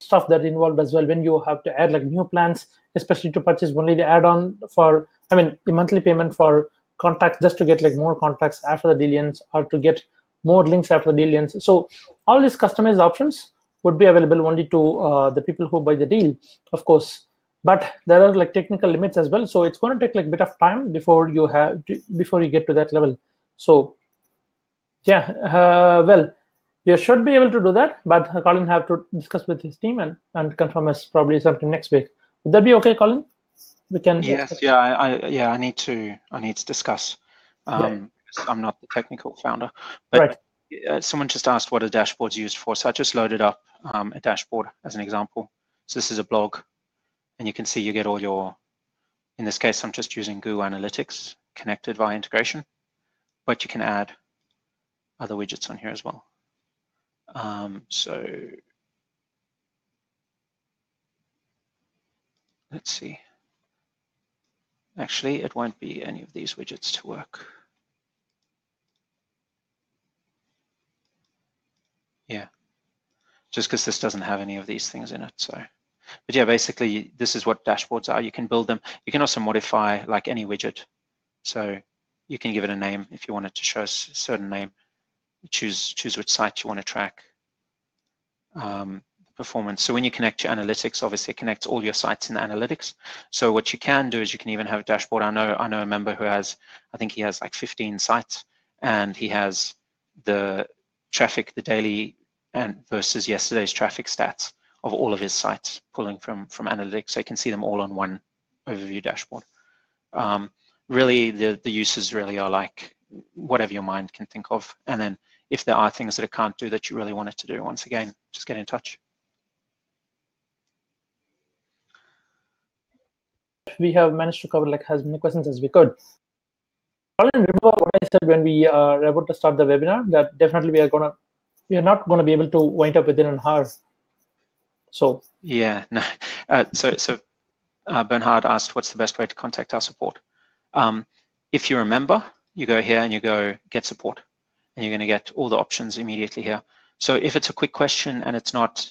stuff that involved as well when you have to add like new plans, especially to purchase only the add-on for, I mean, the monthly payment for contacts, just to get like more contacts after the deal ends, or to get more links after the deal ends. So all these customized options would be available only to the people who buy the deal, of course. But there are like technical limits as well, so it's going to take like a bit of time before you get to that level. So yeah, well, you should be able to do that, but Colin have to discuss with his team and confirm us probably something next week. Would that be okay, Colin? We can. Yes, yeah, I need to discuss. I'm not the technical founder, but someone just asked what a dashboard's used for, so I just loaded up a dashboard as an example. So this is a blog, and you can see you get all your, in this case, I'm just using Google Analytics connected via integration, but you can add other widgets on here as well. So let's see. Actually, it won't be any of these widgets to work. Yeah, just because this doesn't have any of these things in it. So, but yeah, basically this is what dashboards are. You can build them. You can also modify like any widget. So you can give it a name if you want it to show a certain name. Choose which site you want to track. Performance. So when you connect to analytics, obviously it connects all your sites in the analytics. So what you can do is you can even have a dashboard. I know a member who has, I think he has like 15 sites, and he has the traffic, the daily and versus yesterday's traffic stats of all of his sites, pulling from analytics, so you can see them all on one overview dashboard. Really, the uses really are like whatever your mind can think of, and then if there are things that it can't do that you really want it to do, once again, just get in touch. We have managed to cover like as many questions as we could. Colin, remember what I said when we are about to start the webinar, that definitely we are not going to be able to wind up within an hour. So yeah, no. So Bernhard asked, what's the best way to contact our support? If you're a member, you go here and you go get support, and you're going to get all the options immediately here. So if it's a quick question and it's not,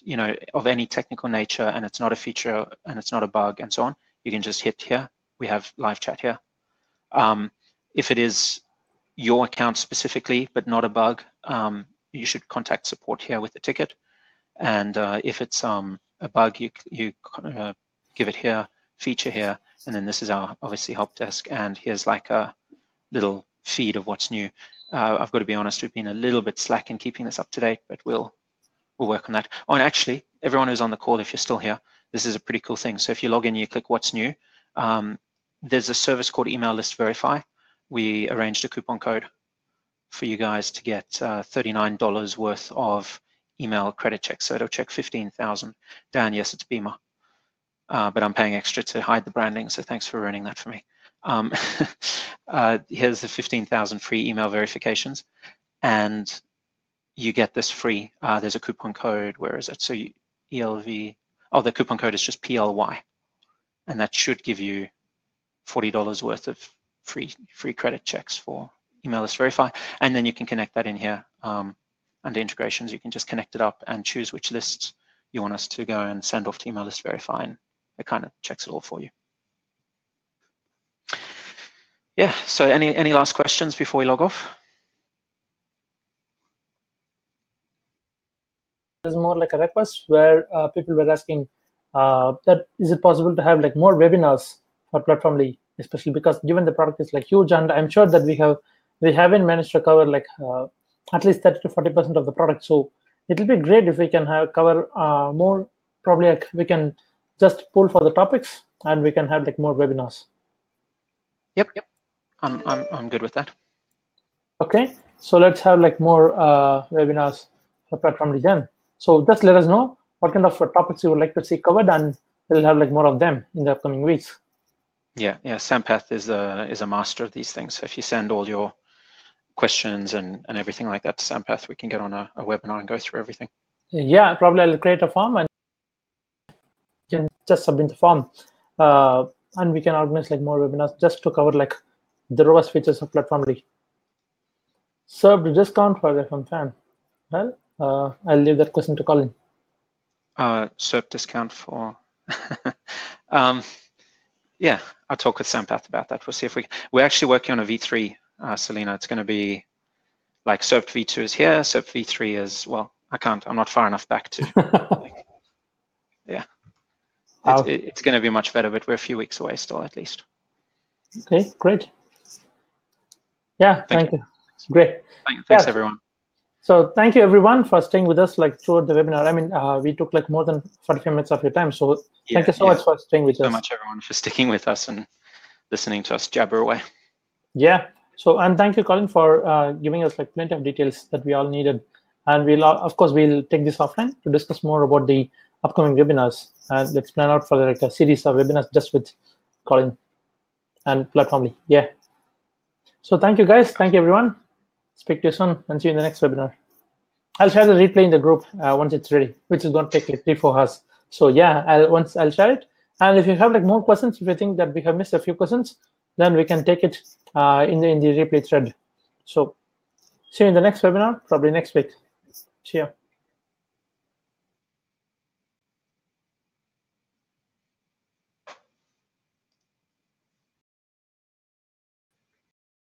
of any technical nature, and it's not a feature and it's not a bug and so on, you can just hit here. We have live chat here. If it is your account specifically, but not a bug, you should contact support here with the ticket. And if it's a bug, you give it here, feature here, and then this is our obviously help desk. And here's like a little feed of what's new. I've got to be honest, we've been a little bit slack in keeping this up to date, but we'll work on that. Oh, and actually, everyone who's on the call, if you're still here, this is a pretty cool thing. So if you log in, you click what's new. There's a service called Email List Verify. We arranged a coupon code for you guys to get $39 worth of email credit checks. So it'll check 15,000. Dan, yes, it's Beamer, but I'm paying extra to hide the branding. So thanks for running that for me. Here's the 15,000 free email verifications, and you get this free. There's a coupon code. Where is it? So ELV. Oh, the coupon code is just PLY, and that should give you $40 worth of free credit checks for Email List Verify. And then you can connect that in here under integrations. You can just connect it up and choose which lists you want us to go and send off to Email List Verify, and it kind of checks it all for you. Yeah, so any last questions before we log off? There's more like a request where people were asking that is it possible to have like more webinars for Platformly, especially because given the product is like huge, and I'm sure that we haven't managed to cover like at least 30 to 40% of the product. So it'll be great if we can cover more. Probably like we can just pull for the topics and we can have like more webinars. Yep. I'm good with that. Okay, so let's have like more webinars for Platformly then. So just let us know what kind of topics you would like to see covered, and we'll have like more of them in the upcoming weeks. Yeah. Sampath is a master of these things. So if you send all your questions and everything like that to Sampath, we can get on a webinar and go through everything. Yeah, probably I'll create a form and you can just submit the form, and we can organize like more webinars just to cover like the robust features of Platformly. Served discount for the FM fan. Well, I'll leave that question to Colin. SERP discount for yeah, I'll talk with Sampath about that. We'll see if we're actually working on a V3, Selena. It's going to be like SERP V2 is here, SERP V3 is, well, I'm not far enough back to yeah. It's going to be much better, but we're a few weeks away still, at least. Okay, great. Yeah, thank you. Great. Thanks everyone. So thank you everyone for staying with us like throughout the webinar. I mean, we took like more than 45 minutes of your time. So thank you so much for staying with us. So much everyone for sticking with us and listening to us jabber away. Yeah. So, and thank you, Colin, for giving us like plenty of details that we all needed. And of course, we'll take this offline to discuss more about the upcoming webinars. And let's plan out for like a series of webinars just with Colin and Platformly. Yeah. So thank you, guys. Thank you, everyone. Speak to you soon and see you in the next webinar. I'll share the replay in the group once it's ready, which is going to take like 3-4 hours. So yeah, I'll share it. And if you have like more questions, if you think that we have missed a few questions, then we can take it in the replay thread. So see you in the next webinar, probably next week. See you.